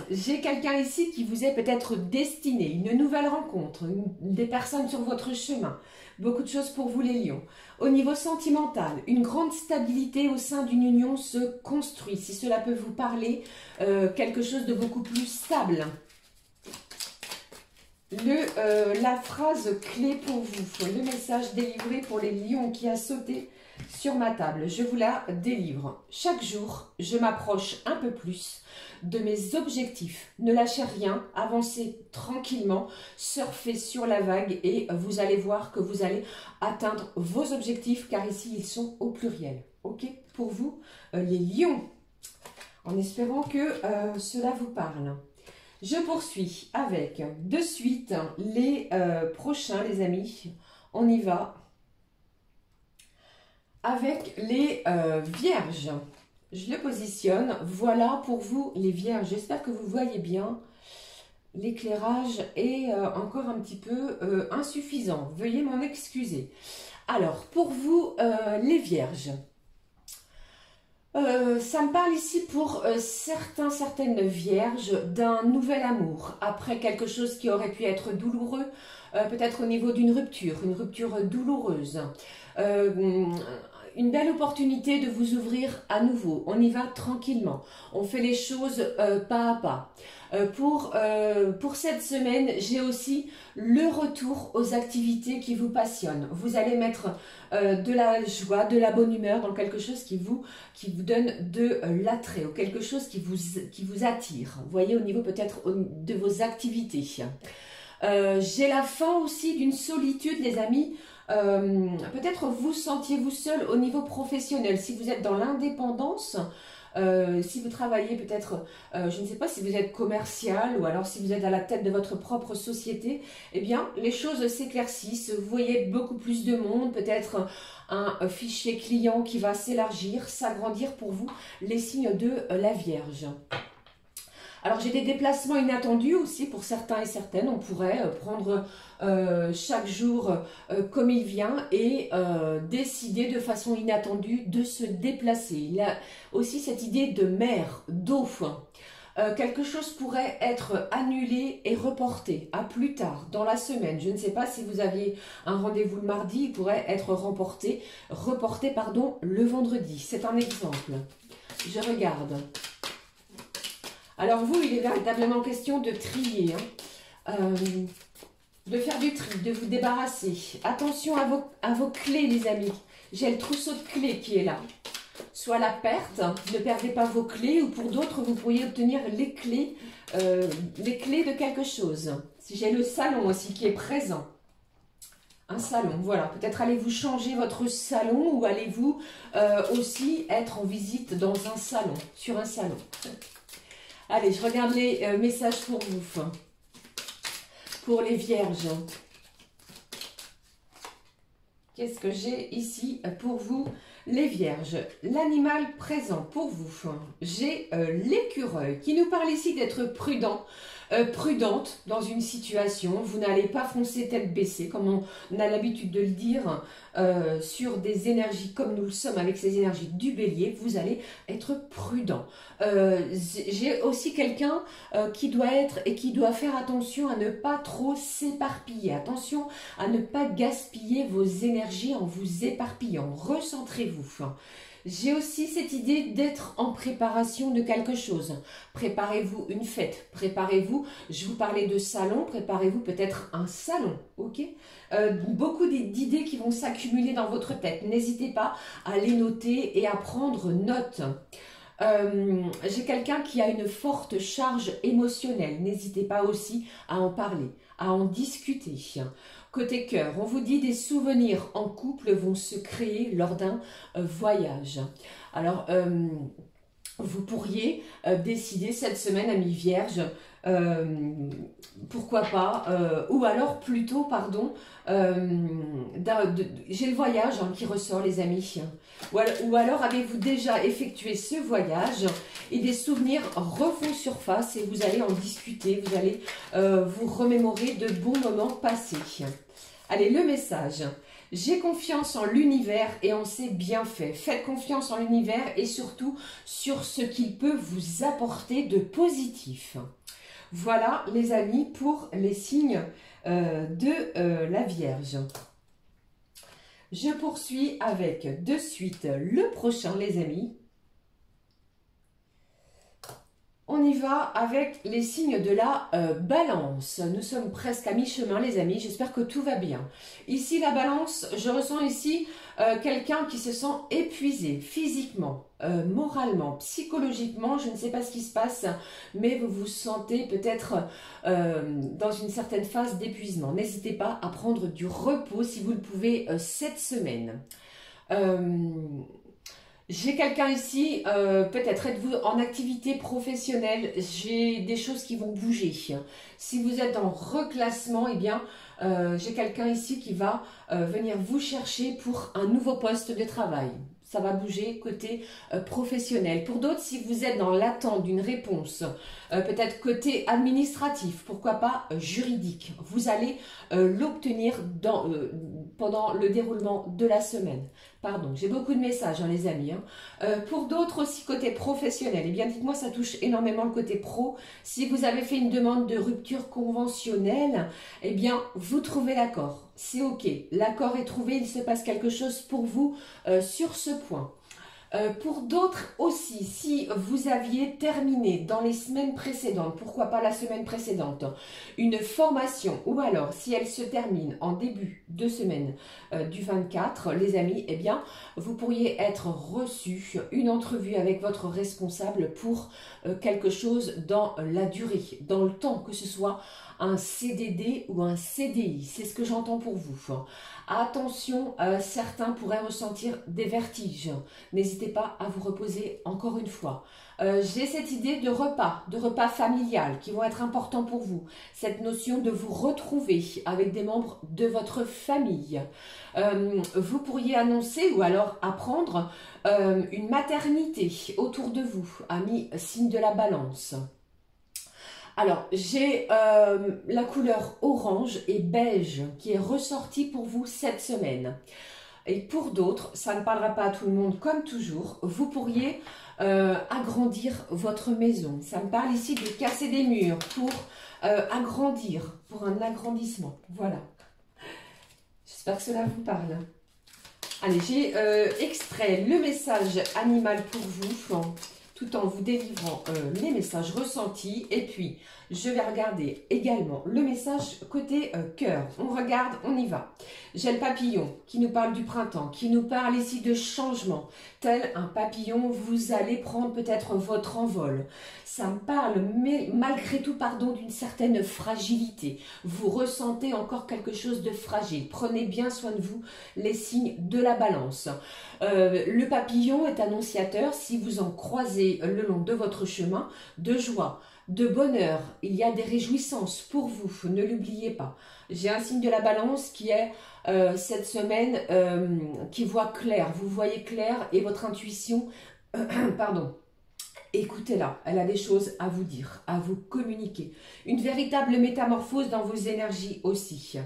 J'ai quelqu'un ici qui vous est peut-être destiné, une nouvelle rencontre, des personnes sur votre chemin. Beaucoup de choses pour vous les lions. Au niveau sentimental, une grande stabilité au sein d'une union se construit. Si cela peut vous parler, quelque chose de beaucoup plus stable. La phrase clé pour vous, le message délivré pour les lions qui a sauté sur ma table, je vous la délivre. Chaque jour, je m'approche un peu plus de mes objectifs. Ne lâchez rien, avancez tranquillement, surfez sur la vague et vous allez voir que vous allez atteindre vos objectifs car ici, ils sont au pluriel. Ok, pour vous, les lions, en espérant que cela vous parle. Je poursuis avec de suite les prochains, les amis. On y va avec les vierges. Je le positionne. Voilà pour vous les vierges. J'espère que vous voyez bien. L'éclairage est encore un petit peu insuffisant. Veuillez m'en excuser. Alors, pour vous les vierges. Ça me parle ici pour certaines vierges d'un nouvel amour, après quelque chose qui aurait pu être douloureux, peut-être au niveau d'une rupture, une rupture douloureuse. Une belle opportunité de vous ouvrir à nouveau. On y va tranquillement. On fait les choses pas à pas. Pour cette semaine, j'ai aussi le retour aux activités qui vous passionnent. Vous allez mettre de la joie, de la bonne humeur dans quelque chose qui vous donne de l'attrait, ou quelque chose qui vous attire. Vous voyez, au niveau peut-être de vos activités. J'ai la fin aussi d'une solitude, les amis. Peut-être vous sentiez-vous seul au niveau professionnel. Si vous êtes dans l'indépendance, si vous travaillez peut-être, je ne sais pas si vous êtes commercial ou alors si vous êtes à la tête de votre propre société, eh bien les choses s'éclaircissent. Vous voyez beaucoup plus de monde, peut-être un fichier client qui va s'élargir, s'agrandir pour vous, les signes de la Vierge. Alors, j'ai des déplacements inattendus aussi pour certains et certaines. On pourrait prendre chaque jour comme il vient et décider de façon inattendue de se déplacer. Il y a aussi cette idée de mer, d'eau. Quelque chose pourrait être annulé et reporté à plus tard dans la semaine. Je ne sais pas si vous aviez un rendez-vous le mardi, il pourrait être reporté le vendredi. C'est un exemple. Je regarde. Alors vous, il est véritablement question de trier, de faire du tri, de vous débarrasser. Attention à vos clés, les amis. J'ai le trousseau de clés qui est là. soit la perte. Ne perdez pas vos clés, ou pour d'autres, vous pourriez obtenir les clés de quelque chose. Si j'ai le salon aussi qui est présent. Un salon, voilà. Peut-être allez-vous changer votre salon, ou allez-vous aussi être en visite dans un salon, sur un salon. Allez, je regarde les messages pour vous. Pour les vierges. Qu'est-ce que j'ai ici pour vous, les vierges? L'animal présent pour vous. J'ai l'écureuil qui nous parle ici d'être prudent. Prudente dans une situation, vous n'allez pas foncer tête baissée comme on a l'habitude de le dire sur des énergies comme nous le sommes avec ces énergies du bélier, vous allez être prudent. J'ai aussi quelqu'un qui doit être et qui doit faire attention à ne pas trop s'éparpiller, attention à ne pas gaspiller vos énergies en vous éparpillant, recentrez-vous. J'ai aussi cette idée d'être en préparation de quelque chose. Préparez-vous une fête, préparez-vous, je vous parlais de salon, préparez-vous peut-être un salon, ok? Beaucoup d'idées qui vont s'accumuler dans votre tête. N'hésitez pas à les noter et à prendre note. J'ai quelqu'un qui a une forte charge émotionnelle. N'hésitez pas aussi à en parler, à en discuter. Côté cœur, on vous dit des souvenirs en couple vont se créer lors d'un voyage. Alors, vous pourriez décider cette semaine, amis vierges, pourquoi pas, ou alors plutôt, pardon, j'ai le voyage qui ressort les amis, ou alors avez-vous déjà effectué ce voyage et des souvenirs refont surface et vous allez en discuter, vous allez vous remémorer de bons moments passés. Allez, le message. J'ai confiance en l'univers et en ses bienfaits. Faites confiance en l'univers et surtout sur ce qu'il peut vous apporter de positif. Voilà les amis pour les signes de la Vierge. Je poursuis avec de suite le prochain les amis. On y va avec les signes de la balance. Nous sommes presque à mi-chemin les amis, j'espère que tout va bien. Ici la balance, je ressens ici quelqu'un qui se sent épuisé physiquement, moralement, psychologiquement, je ne sais pas ce qui se passe, mais vous vous sentez peut-être dans une certaine phase d'épuisement. N'hésitez pas à prendre du repos si vous le pouvez cette semaine. J'ai quelqu'un ici, peut-être êtes-vous en activité professionnelle, j'ai des choses qui vont bouger. Si vous êtes en reclassement, eh bien, j'ai quelqu'un ici qui va venir vous chercher pour un nouveau poste de travail. Ça va bouger côté professionnel. Pour d'autres, si vous êtes dans l'attente d'une réponse, peut-être côté administratif, pourquoi pas juridique, vous allez l'obtenir pendant le déroulement de la semaine. Pardon, j'ai beaucoup de messages, les amis. Pour d'autres aussi, côté professionnel, eh bien, dites-moi, ça touche énormément le côté pro. Si vous avez fait une demande de rupture conventionnelle, eh bien, vous trouvez l'accord. C'est OK. L'accord est trouvé, il se passe quelque chose pour vous sur ce point. Pour d'autres aussi, si vous aviez terminé dans les semaines précédentes, pourquoi pas la semaine précédente, une formation, ou alors si elle se termine en début de semaine du 24, les amis, eh bien, vous pourriez être reçu une entrevue avec votre responsable pour quelque chose dans la durée, dans le temps, que ce soit un CDD ou un CDI, c'est ce que j'entends pour vous. Attention, certains pourraient ressentir des vertiges. N'hésitez pas à vous reposer encore une fois. J'ai cette idée de repas familial qui vont être importants pour vous. Cette notion de vous retrouver avec des membres de votre famille. Vous pourriez annoncer ou alors apprendre une maternité autour de vous, amis, signe de la balance. Alors, j'ai la couleur orange et beige qui est ressortie pour vous cette semaine. Et pour d'autres, ça ne parlera pas à tout le monde comme toujours, vous pourriez agrandir votre maison. Ça me parle ici de casser des murs pour agrandir, pour un agrandissement. Voilà. J'espère que cela vous parle. Allez, j'ai extrait le message animal pour vous. tout en vous délivrant les messages ressentis. Et puis, je vais regarder également le message côté cœur. On regarde, on y va. J'ai le papillon qui nous parle du printemps, qui nous parle ici de changement. Tel un papillon, vous allez prendre peut-être votre envol. Ça me parle, mais malgré tout, pardon, d'une certaine fragilité. Vous ressentez encore quelque chose de fragile. Prenez bien soin de vous, les signes de la balance. Le papillon est annonciateur, si vous en croisez le long de votre chemin, de joie, de bonheur. Il y a des réjouissances pour vous, ne l'oubliez pas. J'ai un signe de la balance qui est cette semaine qui voit clair. Vous voyez clair et votre intuition, pardon, écoutez-la, elle a des choses à vous dire, à vous communiquer. Une véritable métamorphose dans vos énergies aussi.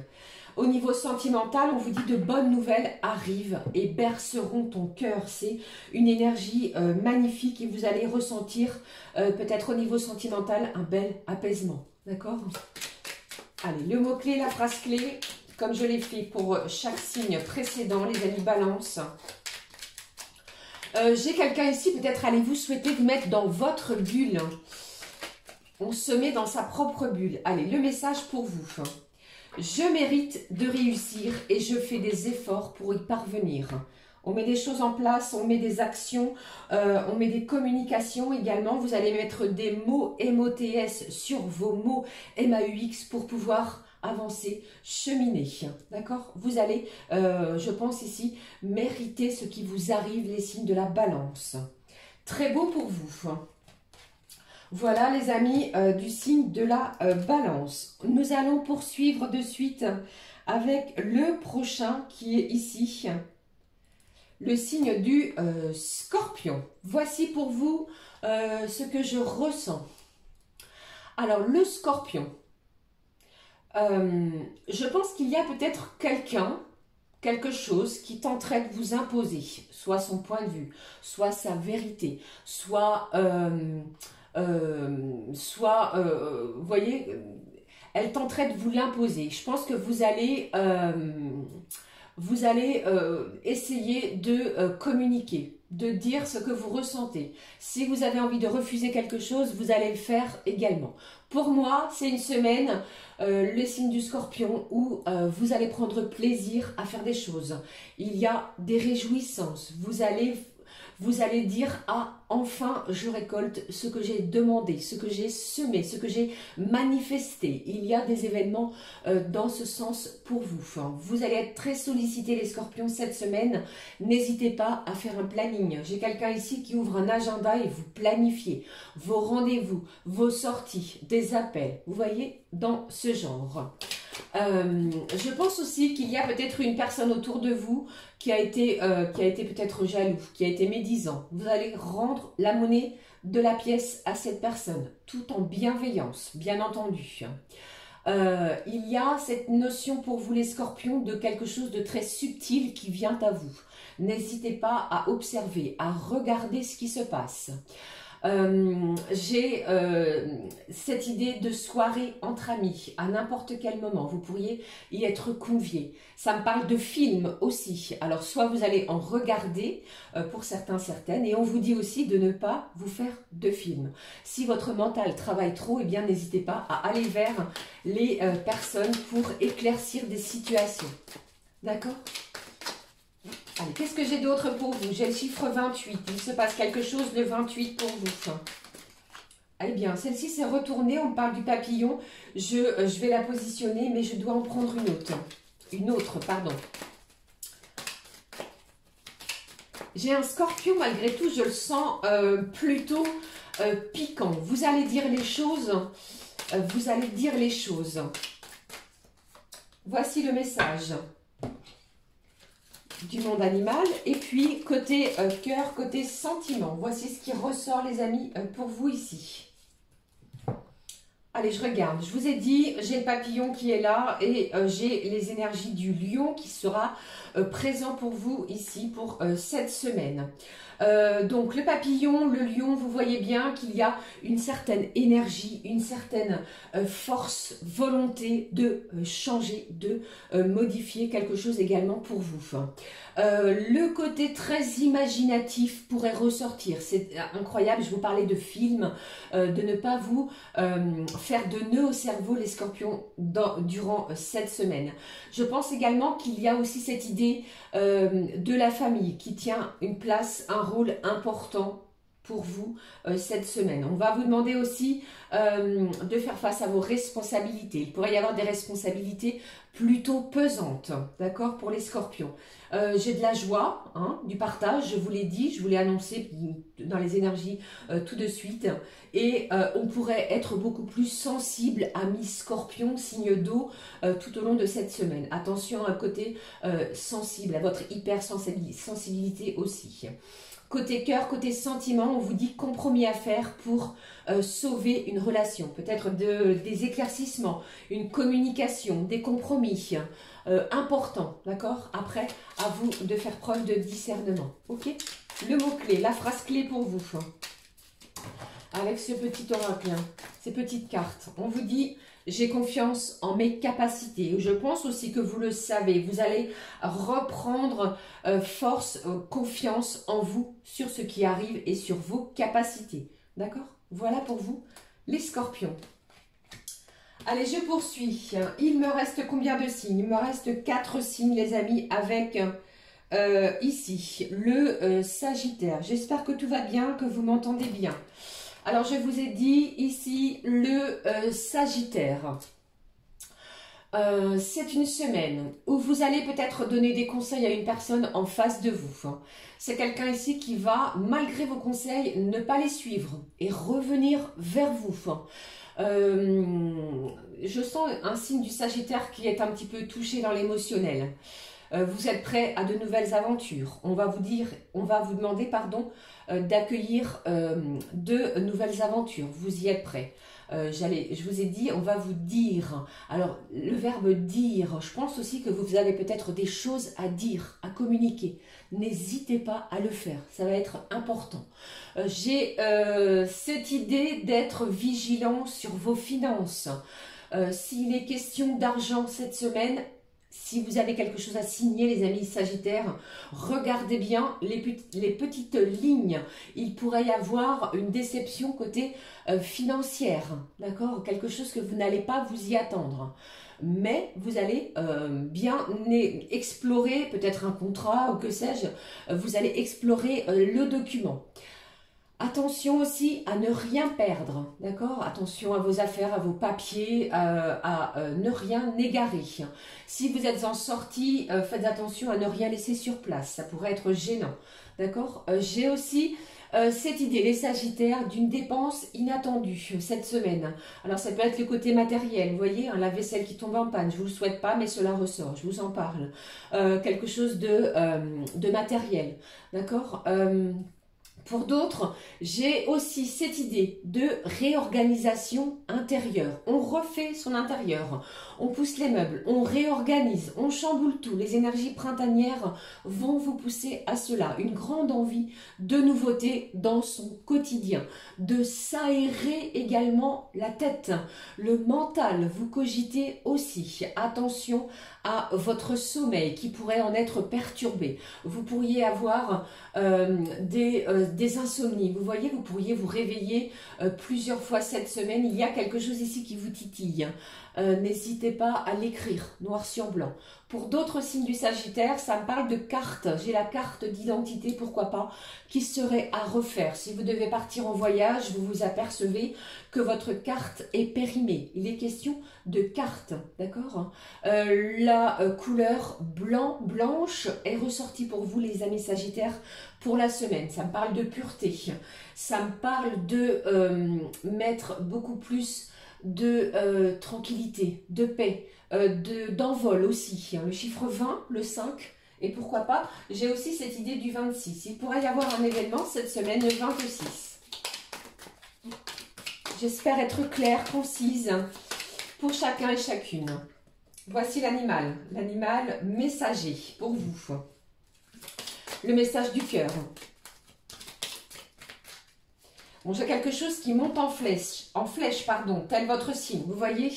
Au niveau sentimental, on vous dit de bonnes nouvelles arrivent et berceront ton cœur. C'est une énergie magnifique et vous allez ressentir peut-être au niveau sentimental un bel apaisement. D'accord? Allez, le mot-clé, la phrase clé, comme je l'ai fait pour chaque signe précédent, les amis balance. J'ai quelqu'un ici, peut-être allez-vous souhaiter vous mettre dans votre bulle. On se met dans sa propre bulle. Allez, le message pour vous. Je mérite de réussir et je fais des efforts pour y parvenir. On met des choses en place, on met des actions, on met des communications également. Vous allez mettre des mots MOTS sur vos mots MAUX pour pouvoir avancer, cheminer. D'accord? Vous allez, je pense ici, mériter ce qui vous arrive, les signes de la balance. Très beau pour vous. Voilà les amis du signe de la balance. Nous allons poursuivre de suite avec le prochain qui est ici, le signe du scorpion. Voici pour vous ce que je ressens. Alors le scorpion, je pense qu'il y a peut-être quelqu'un, quelque chose qui tenterait de vous imposer, soit son point de vue, soit sa vérité, soit... vous voyez, elle tenterait de vous l'imposer. Je pense que vous allez essayer de communiquer, de dire ce que vous ressentez. Si vous avez envie de refuser quelque chose, vous allez le faire également. Pour moi, c'est une semaine, le signe du scorpion, où vous allez prendre plaisir à faire des choses. Il y a des réjouissances. Vous allez dire « Ah, enfin, je récolte ce que j'ai demandé, ce que j'ai semé, ce que j'ai manifesté. » Il y a des événements dans ce sens pour vous. Vous allez être très sollicités, les scorpions, cette semaine. N'hésitez pas à faire un planning. J'ai quelqu'un ici qui ouvre un agenda et vous planifiez vos rendez-vous, vos sorties, des appels. Vous voyez, dans ce genre. Je pense aussi qu'il y a peut-être une personne autour de vous qui a été peut-être jaloux, qui a été médisant. Vous allez rendre la monnaie de la pièce à cette personne, tout en bienveillance, bien entendu. Il y a cette notion pour vous les scorpions de quelque chose de très subtil qui vient à vous. N'hésitez pas à observer, à regarder ce qui se passe. J'ai cette idée de soirée entre amis à n'importe quel moment. Vous pourriez y être conviés. Ça me parle de films aussi. Alors soit vous allez en regarder pour certains, certaines, et on vous dit aussi de ne pas vous faire de films. Si votre mental travaille trop, eh bien n'hésitez pas à aller vers les personnes pour éclaircir des situations. D'accord ? Allez, qu'est-ce que j'ai d'autre pour vous? J'ai le chiffre 28. Il se passe quelque chose le 28 pour vous. Eh bien, celle-ci s'est retournée. On me parle du papillon. Je vais la positionner, mais je dois en prendre une autre. Une autre, pardon. J'ai un scorpion, malgré tout, je le sens plutôt piquant. Vous allez dire les choses. Vous allez dire les choses. Voici le message du monde animal. Et puis, côté cœur, côté sentiment. Voici ce qui ressort, les amis, pour vous ici. Allez, je regarde. Je vous ai dit, j'ai le papillon qui est là et j'ai les énergies du lion qui sera présent pour vous ici pour cette semaine. Donc le papillon, le lion, vous voyez bien qu'il y a une certaine énergie, une certaine force, volonté de changer, de modifier quelque chose également pour vous. Le côté très imaginatif pourrait ressortir. C'est incroyable, je vous parlais de films, de ne pas vous faire de nœuds au cerveau les scorpions durant cette semaine. Je pense également qu'il y a aussi cette idée de la famille qui tient une place, un rôle important pour vous cette semaine. On va vous demander aussi de faire face à vos responsabilités. Il pourrait y avoir des responsabilités plutôt pesantes, d'accord, pour les scorpions. J'ai de la joie, hein, du partage, je vous l'ai dit, je vous l'ai annoncé dans les énergies tout de suite. Et on pourrait être beaucoup plus sensible à mi-scorpion, signe d'eau, tout au long de cette semaine. Attention à côté sensible, à votre hypersensibilité aussi. Côté cœur, côté sentiment, on vous dit compromis à faire pour sauver une relation. Peut-être des éclaircissements, une communication, des compromis importants, d'accord? Après, à vous de faire preuve de discernement, ok? Le mot-clé, la phrase clé pour vous. Avec ce petit oracle, ces petites cartes, on vous dit... J'ai confiance en mes capacités. Je pense aussi que vous le savez. Vous allez reprendre force, confiance en vous sur ce qui arrive et sur vos capacités. D'accord? Voilà pour vous, les scorpions. Allez, je poursuis. Il me reste combien de signes? Il me reste 4 signes, les amis, avec ici le Sagittaire. J'espère que tout va bien, que vous m'entendez bien. Alors, je vous ai dit ici le Sagittaire. C'est une semaine où vous allez peut-être donner des conseils à une personne en face de vous. C'est quelqu'un ici qui va, malgré vos conseils, ne pas les suivre et revenir vers vous. Je sens un signe du Sagittaire qui est un petit peu touché dans l'émotionnel. Vous êtes prêt à de nouvelles aventures. On va vous demander, pardon, d'accueillir de nouvelles aventures. Vous y êtes prêt. Je vous ai dit, on va vous dire. Alors, le verbe dire, je pense aussi que vous avez peut-être des choses à dire, à communiquer. N'hésitez pas à le faire, ça va être important. J'ai cette idée d'être vigilant sur vos finances. S'il est question d'argent cette semaine, si vous avez quelque chose à signer, les amis Sagittaires, regardez bien les petites lignes. Il pourrait y avoir une déception côté financière, d'accord? Quelque chose que vous n'allez pas vous y attendre. Mais vous allez bien explorer peut-être un contrat ou que sais-je. Vous allez explorer le document. Attention aussi à ne rien perdre, d'accord? Attention à vos affaires, à vos papiers, à ne rien égarer. Si vous êtes en sortie, faites attention à ne rien laisser sur place, ça pourrait être gênant, d'accord? J'ai aussi cette idée, les Sagittaires, d'une dépense inattendue cette semaine. Alors ça peut être le côté matériel, vous voyez, hein, la vaisselle qui tombe en panne, je ne vous le souhaite pas, mais cela ressort, je vous en parle. Quelque chose de matériel, d'accord? Pour d'autres, j'ai aussi cette idée de réorganisation intérieure. On refait son intérieur, on pousse les meubles, on réorganise, on chamboule tout. Les énergies printanières vont vous pousser à cela. Une grande envie de nouveauté dans son quotidien. De s'aérer également la tête, le mental. Vous cogitez aussi. Attention à votre sommeil qui pourrait en être perturbé. Vous pourriez avoir des insomnies. Vous voyez, vous pourriez vous réveiller plusieurs fois cette semaine. Il y a quelque chose ici qui vous titille. N'hésitez pas à l'écrire, noir sur blanc. Pour d'autres signes du Sagittaire, ça me parle de carte. J'ai la carte d'identité, pourquoi pas, qui serait à refaire. Si vous devez partir en voyage, vous vous apercevez que votre carte est périmée. Il est question de carte, d'accord? La couleur blanche est ressortie pour vous, les amis Sagittaires, pour la semaine. Ça me parle de pureté. Ça me parle de mettre beaucoup plus de tranquillité, de paix, d'envol aussi. Le chiffre 20, le 5, et pourquoi pas, j'ai aussi cette idée du 26. Il pourrait y avoir un événement cette semaine, le 26. J'espère être claire, concise, pour chacun et chacune. Voici l'animal messager pour vous. Le message du cœur. Bon, j'ai quelque chose qui monte en flèche, pardon, tel votre signe. Vous voyez,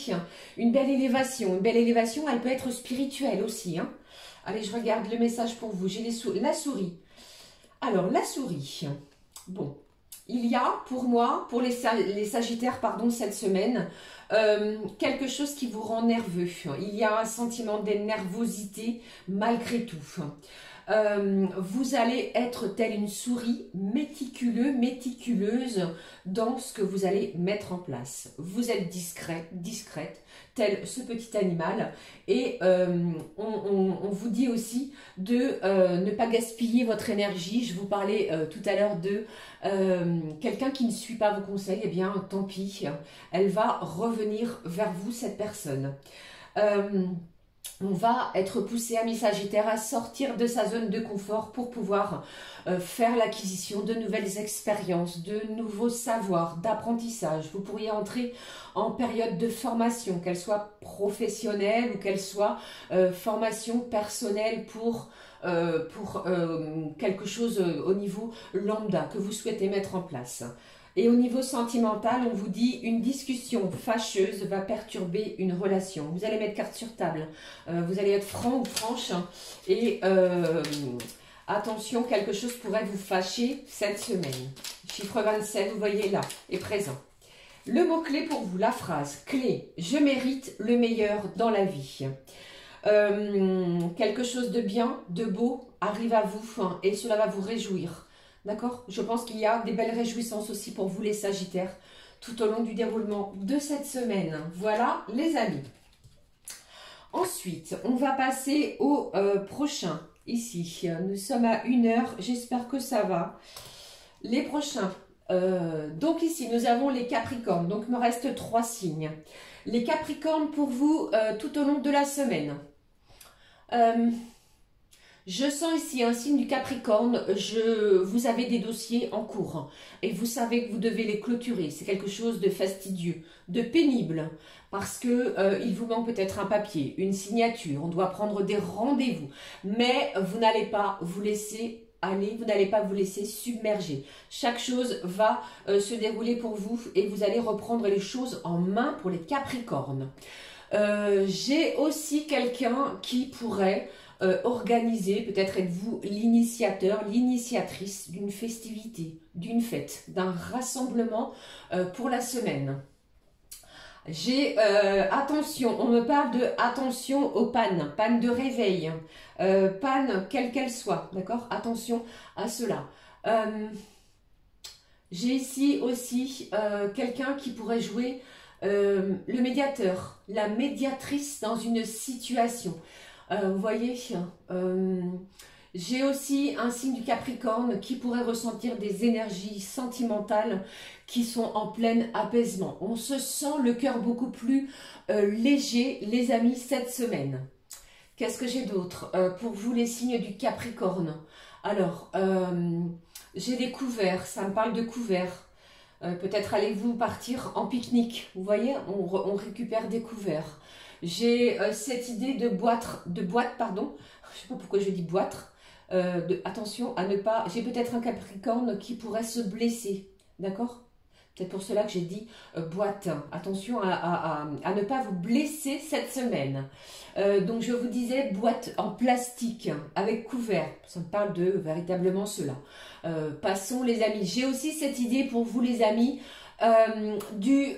une belle élévation. Une belle élévation, elle peut être spirituelle aussi. Hein. Allez, je regarde le message pour vous. J'ai la souris. Alors, la souris. Bon, il y a pour moi, pour les Sagittaires, pardon, cette semaine, quelque chose qui vous rend nerveux. Il y a un sentiment de nervosité malgré tout. Vous allez être telle une souris méticuleuse dans ce que vous allez mettre en place. Vous êtes discrète, tel ce petit animal. Et on vous dit aussi de ne pas gaspiller votre énergie. Je vous parlais tout à l'heure de quelqu'un qui ne suit pas vos conseils. Eh bien, tant pis, elle va revenir vers vous, cette personne. On va être poussé, ami Sagittaire, à sortir de sa zone de confort pour pouvoir faire l'acquisition de nouvelles expériences, de nouveaux savoirs, d'apprentissage. Vous pourriez entrer en période de formation, qu'elle soit professionnelle ou qu'elle soit formation personnelle pour quelque chose au niveau lambda que vous souhaitez mettre en place. Et au niveau sentimental, on vous dit une discussion fâcheuse va perturber une relation. Vous allez mettre carte sur table. Vous allez être franc ou franche. Et attention, quelque chose pourrait vous fâcher cette semaine. Chiffre 27, vous voyez là, est présent. Le mot-clé pour vous, la phrase clé. Je mérite le meilleur dans la vie. Quelque chose de bien, de beau arrive à vous hein, et cela va vous réjouir. D'accord? Je pense qu'il y a des belles réjouissances aussi pour vous les Sagittaires tout au long du déroulement de cette semaine. Voilà les amis. Ensuite, on va passer au prochain. Ici, nous sommes à 1 heure. J'espère que ça va. Les prochains. Donc ici, nous avons les Capricornes. Donc, il me reste 3 signes. Les Capricornes pour vous tout au long de la semaine. Je sens ici un signe du Capricorne, vous avez des dossiers en cours et vous savez que vous devez les clôturer. C'est quelque chose de fastidieux, de pénible, parce que il vous manque peut-être un papier, une signature, on doit prendre des rendez-vous. Mais vous n'allez pas vous laisser aller, vous n'allez pas vous laisser submerger. Chaque chose va se dérouler pour vous et vous allez reprendre les choses en main pour les Capricornes. J'ai aussi quelqu'un qui pourrait organiser, peut-être êtes-vous l'initiateur, l'initiatrice d'une festivité, d'une fête, d'un rassemblement pour la semaine. J'ai, attention, on me parle de attention aux pannes, panne de réveil, panne quelle qu'elle soit, d'accord? Attention à cela. J'ai ici aussi quelqu'un qui pourrait jouer le médiateur, la médiatrice dans une situation. Vous voyez, j'ai aussi un signe du Capricorne qui pourrait ressentir des énergies sentimentales qui sont en plein apaisement. On se sent le cœur beaucoup plus léger, les amis, cette semaine. Qu'est-ce que j'ai d'autre pour vous, les signes du Capricorne? Alors, j'ai des couverts, ça me parle de couverts. Peut-être allez-vous partir en pique-nique. Vous voyez, on récupère des couverts. J'ai cette idée de boîte, pardon. Je ne sais pas pourquoi je dis boîte. Attention à ne pas... J'ai peut-être un Capricorne qui pourrait se blesser. D'accord? Peut-être pour cela que j'ai dit boîte. Attention à ne pas vous blesser cette semaine. Donc je vous disais boîte en plastique avec couvert. Ça me parle de véritablement cela. Passons les amis. J'ai aussi cette idée pour vous les amis du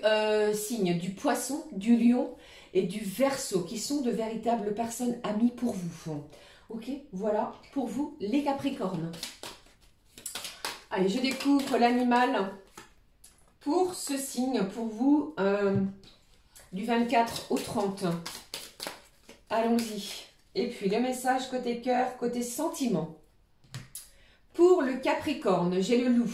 signe du Poisson, du Lion et du Verseau qui sont de véritables personnes amies pour vous. Ok, voilà pour vous les Capricornes. Allez, je découvre l'animal pour ce signe, pour vous, du 24 au 30. Allons-y. Et puis le message côté cœur, côté sentiment. Pour le Capricorne, j'ai le loup.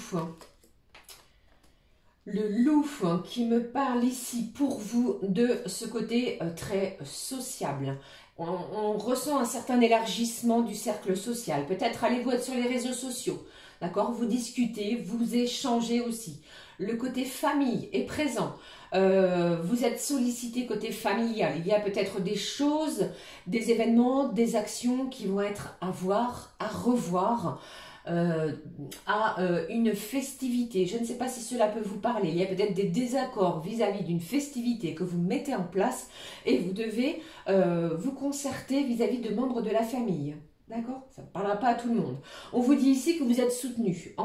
Le loup qui me parle ici pour vous de ce côté très sociable. On ressent un certain élargissement du cercle social. Peut-être allez-vous être sur les réseaux sociaux. D'accord? Vous discutez, vous échangez aussi. Le côté famille est présent. Vous êtes sollicité côté familial. Il y a peut-être des choses, des événements, des actions qui vont être à voir, à revoir. à une festivité. Je ne sais pas si cela peut vous parler. Il y a peut-être des désaccords vis-à-vis d'une festivité que vous mettez en place et vous devez vous concerter vis-à-vis de membres de la famille. D'accord? Ça ne parlera pas à tout le monde. On vous dit ici que vous êtes soutenu,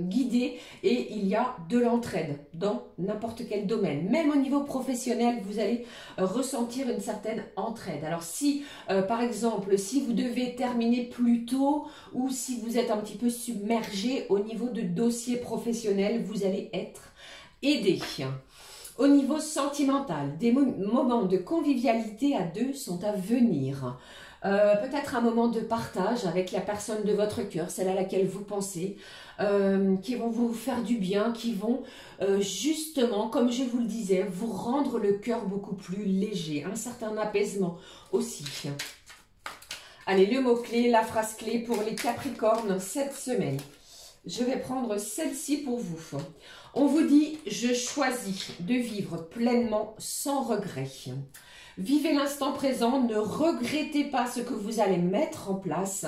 guidé, et il y a de l'entraide dans n'importe quel domaine. Même au niveau professionnel, vous allez ressentir une certaine entraide. Alors si, par exemple, si vous devez terminer plus tôt ou si vous êtes un petit peu submergé au niveau de dossiers professionnels, vous allez être aidé. Au niveau sentimental, des moments de convivialité à deux sont à venir. Peut-être un moment de partage avec la personne de votre cœur, celle à laquelle vous pensez, qui vont vous faire du bien, qui vont justement, comme je vous le disais, vous rendre le cœur beaucoup plus léger, un certain apaisement aussi. Allez, le mot-clé, la phrase clé pour les Capricornes cette semaine. Je vais prendre celle-ci pour vous. On vous dit, je choisis de vivre pleinement sans regret. Vivez l'instant présent, ne regrettez pas ce que vous allez mettre en place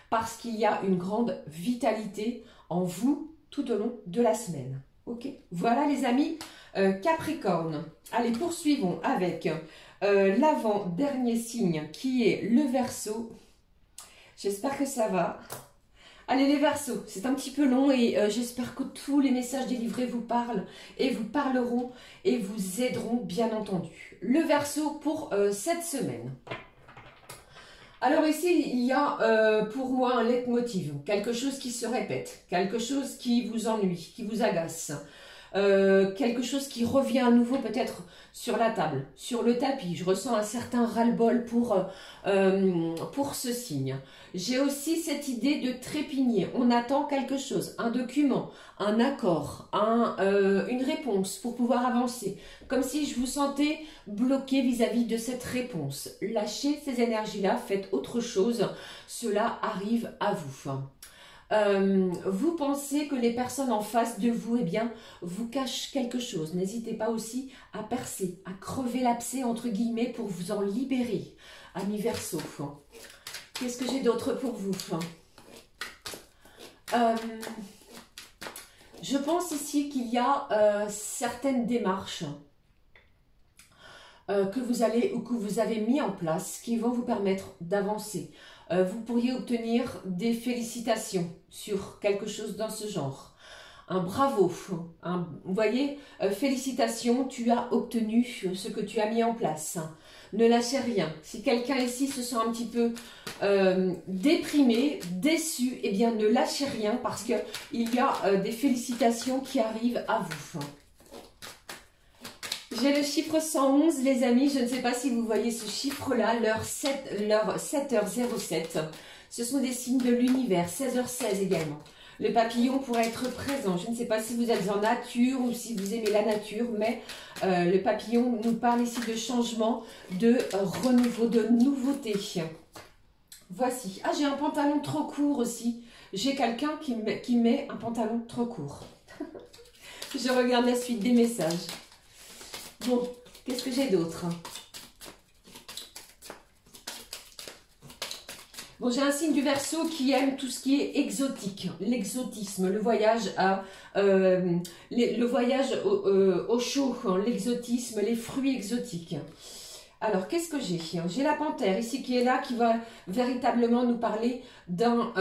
parce qu'il y a une grande vitalité en vous tout au long de la semaine. Ok, voilà les amis Capricorne. Allez, poursuivons avec l'avant-dernier signe qui est le Verseau. J'espère que ça va. Allez les Verseaux, c'est un petit peu long et j'espère que tous les messages délivrés vous parlent et vous parleront et vous aideront bien entendu. Le Verseau pour cette semaine. Alors ici, il y a pour moi un leitmotiv, quelque chose qui se répète, quelque chose qui vous ennuie, qui vous agace. Quelque chose qui revient à nouveau peut-être sur la table, sur le tapis. Je ressens un certain ras-le-bol pour ce signe. J'ai aussi cette idée de trépigner. On attend quelque chose, un document, un accord, une réponse pour pouvoir avancer. Comme si je vous sentais bloqué vis-à-vis de cette réponse. Lâchez ces énergies-là, faites autre chose. Cela arrive à vous. Vous pensez que les personnes en face de vous, eh bien, vous cachent quelque chose. N'hésitez pas aussi à percer, à crever l'abcès entre guillemets pour vous en libérer. Amis Verseau, qu'est-ce que j'ai d'autre pour vous? Je pense ici qu'il y a certaines démarches que vous allez ou que vous avez mis en place qui vont vous permettre d'avancer. Vous pourriez obtenir des félicitations sur quelque chose dans ce genre. Un bravo. Vous voyez, félicitations, tu as obtenu ce que tu as mis en place. Ne lâchez rien. Si quelqu'un ici se sent un petit peu déprimé, déçu, eh bien ne lâchez rien parce qu'il y a des félicitations qui arrivent à vous. J'ai le chiffre 111, les amis. Je ne sais pas si vous voyez ce chiffre-là, l'heure 7h07. Ce sont des signes de l'univers, 16h16 également. Le papillon pourrait être présent. Je ne sais pas si vous êtes en nature ou si vous aimez la nature, mais le papillon nous parle ici de changement, de renouveau, de nouveauté. Voici. Ah, j'ai un pantalon trop court aussi. J'ai quelqu'un qui met un pantalon trop court. Je regarde la suite des messages. Bon, qu'est-ce que j'ai d'autre? Bon, j'ai un signe du Verseau qui aime tout ce qui est exotique, l'exotisme, le voyage au chaud, l'exotisme, les fruits exotiques. Alors, qu'est-ce que j'ai? J'ai la panthère ici qui est là, qui va véritablement nous parler d'un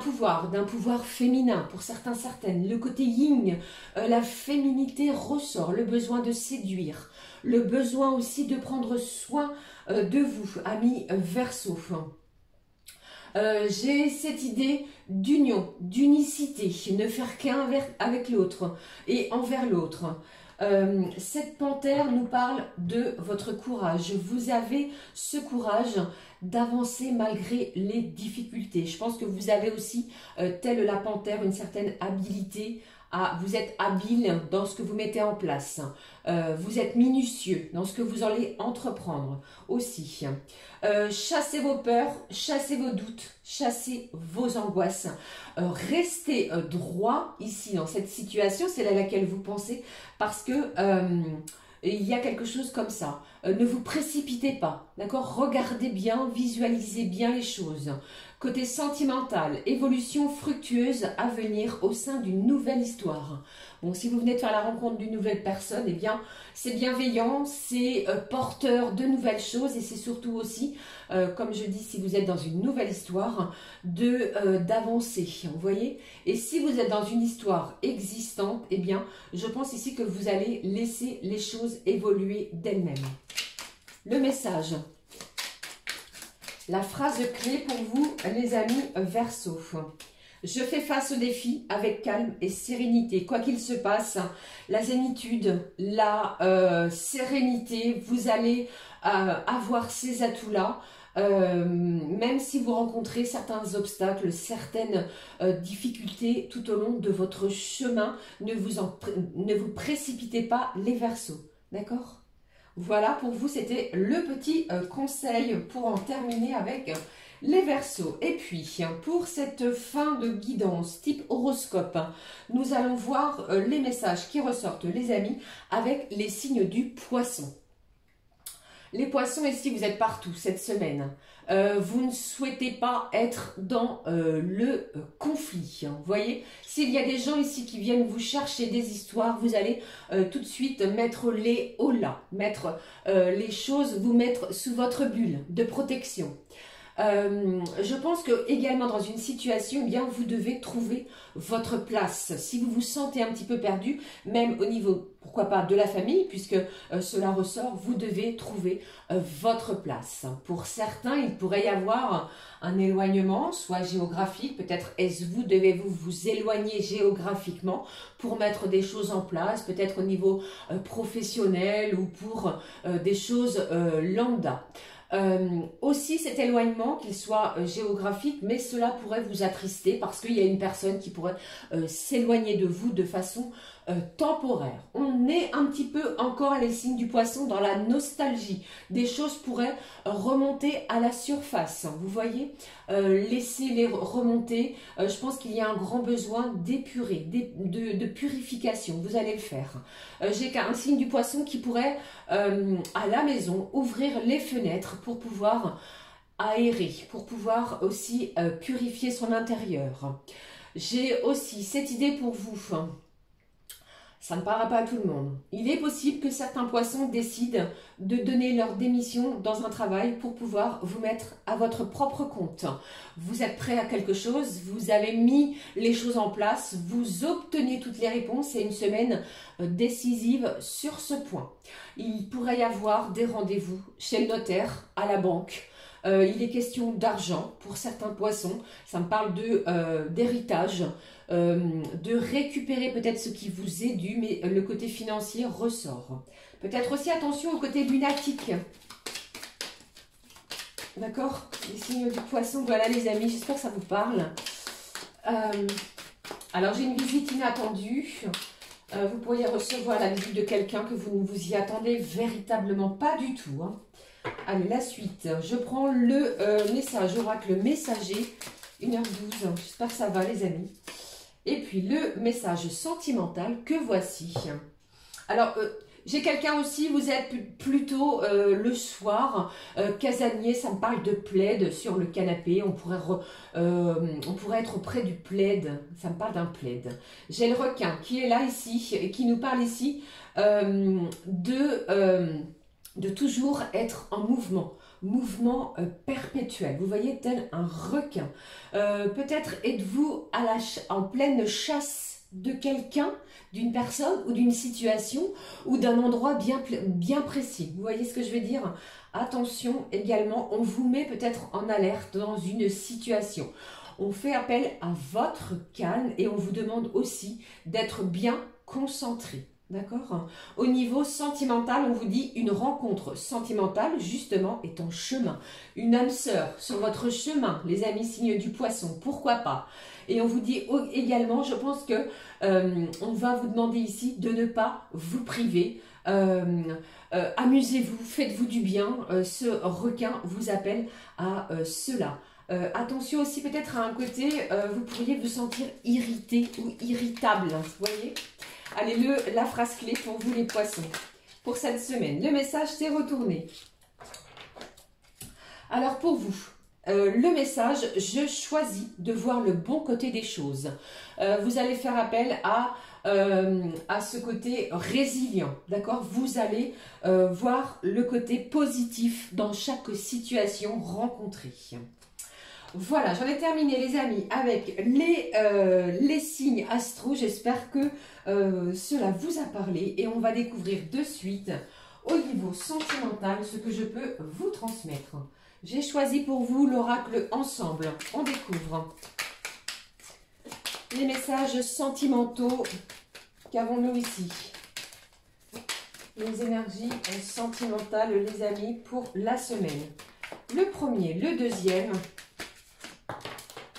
pouvoir féminin pour certains, certaines. Le côté yin, la féminité ressort, le besoin de séduire, le besoin aussi de prendre soin de vous, amis Verseau. J'ai cette idée d'union, d'unicité, ne faire qu'un avec l'autre et envers l'autre. Cette panthère nous parle de votre courage. Vous avez ce courage d'avancer malgré les difficultés. Je pense que vous avez aussi, telle la panthère, une certaine habilité. Vous êtes habile dans ce que vous mettez en place. Vous êtes minutieux dans ce que vous allez entreprendre aussi. Chassez vos peurs, chassez vos doutes, chassez vos angoisses. Restez droit ici dans cette situation, c'est à laquelle vous pensez, parce que il y a quelque chose comme ça. Ne vous précipitez pas, d'accord? Regardez bien, visualisez bien les choses. Côté sentimental, évolution fructueuse à venir au sein d'une nouvelle histoire. Bon, si vous venez de faire la rencontre d'une nouvelle personne, eh bien, c'est bienveillant, c'est porteur de nouvelles choses et c'est surtout aussi, comme je dis, si vous êtes dans une nouvelle histoire, d'avancer, vous voyez. Et si vous êtes dans une histoire existante, eh bien, je pense ici que vous allez laisser les choses évoluer d'elles-mêmes. Le message. La phrase clé pour vous, les amis Verseau. Je fais face au défi avec calme et sérénité. Quoi qu'il se passe, la zénitude, la sérénité, vous allez avoir ces atouts-là. Même si vous rencontrez certains obstacles, certaines difficultés tout au long de votre chemin, ne vous précipitez pas les Verseaux. D'accord ? Voilà, pour vous, c'était le petit conseil pour en terminer avec les Verseaux. Et puis, pour cette fin de guidance type horoscope, nous allons voir les messages qui ressortent, les amis, avec les signes du Poisson. Les Poissons, ici, vous êtes partout cette semaine. Vous ne souhaitez pas être dans le conflit. Vous voyez, s'il y a des gens ici qui viennent vous chercher des histoires, vous allez tout de suite mettre les holà, mettre les choses, vous mettre sous votre bulle de protection. Je pense que également dans une situation, eh bien, vous devez trouver votre place. Si vous vous sentez un petit peu perdu, même au niveau, pourquoi pas, de la famille, puisque cela ressort, vous devez trouver votre place. Pour certains, il pourrait y avoir un éloignement, soit géographique, peut-être devez-vous vous éloigner géographiquement pour mettre des choses en place, peut-être au niveau professionnel ou pour des choses lambda. Aussi cet éloignement, qu'il soit géographique, mais cela pourrait vous attrister parce qu'il y a une personne qui pourrait s'éloigner de vous de façon temporaire. On est un petit peu encore les signes du Poisson dans la nostalgie. Des choses pourraient remonter à la surface. Vous voyez, laissez-les remonter. Je pense qu'il y a un grand besoin d'épurer, de purification. Vous allez le faire. J'ai un signe du Poisson qui pourrait, à la maison, ouvrir les fenêtres pour pouvoir aérer, pour pouvoir aussi purifier son intérieur. J'ai aussi cette idée pour vous. Ça ne parlera pas à tout le monde. Il est possible que certains poissons décident de donner leur démission dans un travail pour pouvoir vous mettre à votre propre compte. Vous êtes prêt à quelque chose, vous avez mis les choses en place, vous obtenez toutes les réponses et une semaine décisive sur ce point. Il pourrait y avoir des rendez-vous chez le notaire, à la banque. Il est question d'argent pour certains poissons. Ça me parle d'héritage. De récupérer peut-être ce qui vous est dû, mais le côté financier ressort. Peut-être aussi attention au côté lunatique. D'accord? Les signes du Poisson, voilà les amis, j'espère que ça vous parle. Alors j'ai une visite inattendue. Vous pourriez recevoir la visite de quelqu'un que vous ne vous y attendez véritablement pas du tout. Hein. Allez, la suite. Je prends le message oracle messager, 1h12. J'espère que ça va les amis. Et puis le message sentimental que voici. Alors, j'ai quelqu'un aussi, vous êtes plutôt le soir, casanier, ça me parle de plaid sur le canapé. On pourrait être près du plaid, ça me parle d'un plaid. J'ai le requin qui est là ici et qui nous parle ici de toujours être en mouvement. Mouvement perpétuel, vous voyez, tel un requin. Peut-être êtes-vous en pleine chasse de quelqu'un, d'une personne ou d'une situation ou d'un endroit bien précis. Vous voyez ce que je veux dire? Attention également, on vous met peut-être en alerte dans une situation. On fait appel à votre calme et on vous demande aussi d'être bien concentré. D'accord? Au niveau sentimental, on vous dit une rencontre sentimentale, justement, est en chemin. Une âme sœur sur votre chemin, les amis signes du Poisson, pourquoi pas? Et on vous dit également, je pense que on va vous demander ici de ne pas vous priver. Amusez-vous, faites-vous du bien. Ce requin vous appelle à cela. Attention aussi peut-être à un côté, vous pourriez vous sentir irrité ou irritable, vous voyez? Allez, la phrase clé pour vous les poissons, pour cette semaine. Le message s'est retourné. Alors pour vous, le message, je choisis de voir le bon côté des choses. Vous allez faire appel à ce côté résilient, d'accord? Vous allez voir le côté positif dans chaque situation rencontrée. Voilà, j'en ai terminé les amis avec les signes astro. J'espère que cela vous a parlé et on va découvrir de suite au niveau sentimental ce que je peux vous transmettre. J'ai choisi pour vous l'oracle ensemble. On découvre les messages sentimentaux. Qu'avons-nous ici? Les énergies sentimentales, les amis, pour la semaine. Le premier, le deuxième,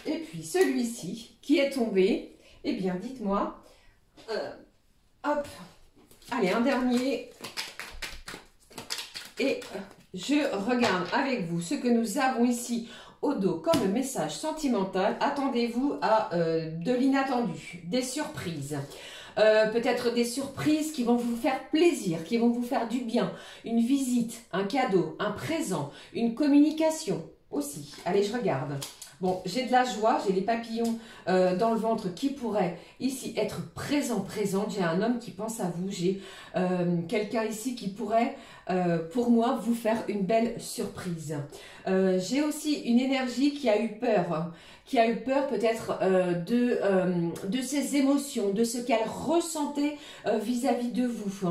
et puis celui-ci qui est tombé. Eh bien, dites-moi. Hop. Allez, un dernier. Et je regarde avec vous ce que nous avons ici au dos comme message sentimental. Attendez-vous à de l'inattendu, des surprises. Peut-être des surprises qui vont vous faire plaisir, qui vont vous faire du bien. Une visite, un cadeau, un présent, une communication aussi. Allez, je regarde. Bon, j'ai de la joie, j'ai les papillons dans le ventre qui pourraient ici être présente. J'ai un homme qui pense à vous, j'ai quelqu'un ici qui pourrait, pour moi, vous faire une belle surprise. J'ai aussi une énergie qui a eu peur peut-être de ses émotions, de ce qu'elle ressentait vis-à-vis de vous.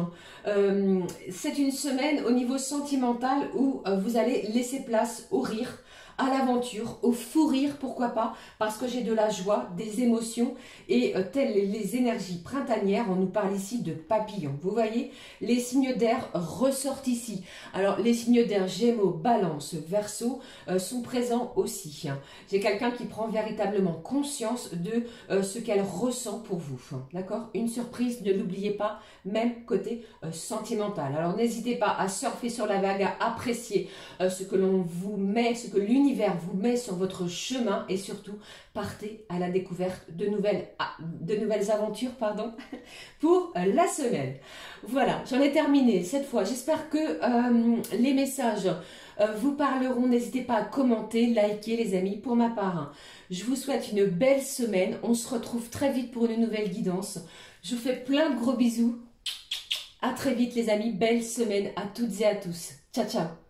C'est une semaine au niveau sentimental où vous allez laisser place au rire, à l'aventure, au fou rire, pourquoi pas, parce que j'ai de la joie, des émotions, et telles les énergies printanières, on nous parle ici de papillons. Vous voyez, les signes d'air ressortent ici. Alors, les signes d'air Gémeaux, Balance, Verseau sont présents aussi. J'ai quelqu'un qui prend véritablement conscience de ce qu'elle ressent pour vous. D'accord? Une surprise, ne l'oubliez pas, même côté sentimental. Alors, n'hésitez pas à surfer sur la vague, à apprécier ce que l'on vous met, ce que l'univers vous met sur votre chemin et surtout partez à la découverte de nouvelles aventures pour la semaine. Voilà, j'en ai terminé cette fois. J'espère que les messages vous parleront. N'hésitez pas à commenter, liker les amis. Pour ma part, je vous souhaite une belle semaine. On se retrouve très vite pour une nouvelle guidance. Je vous fais plein de gros bisous. À très vite les amis. Belle semaine à toutes et à tous. Ciao, ciao.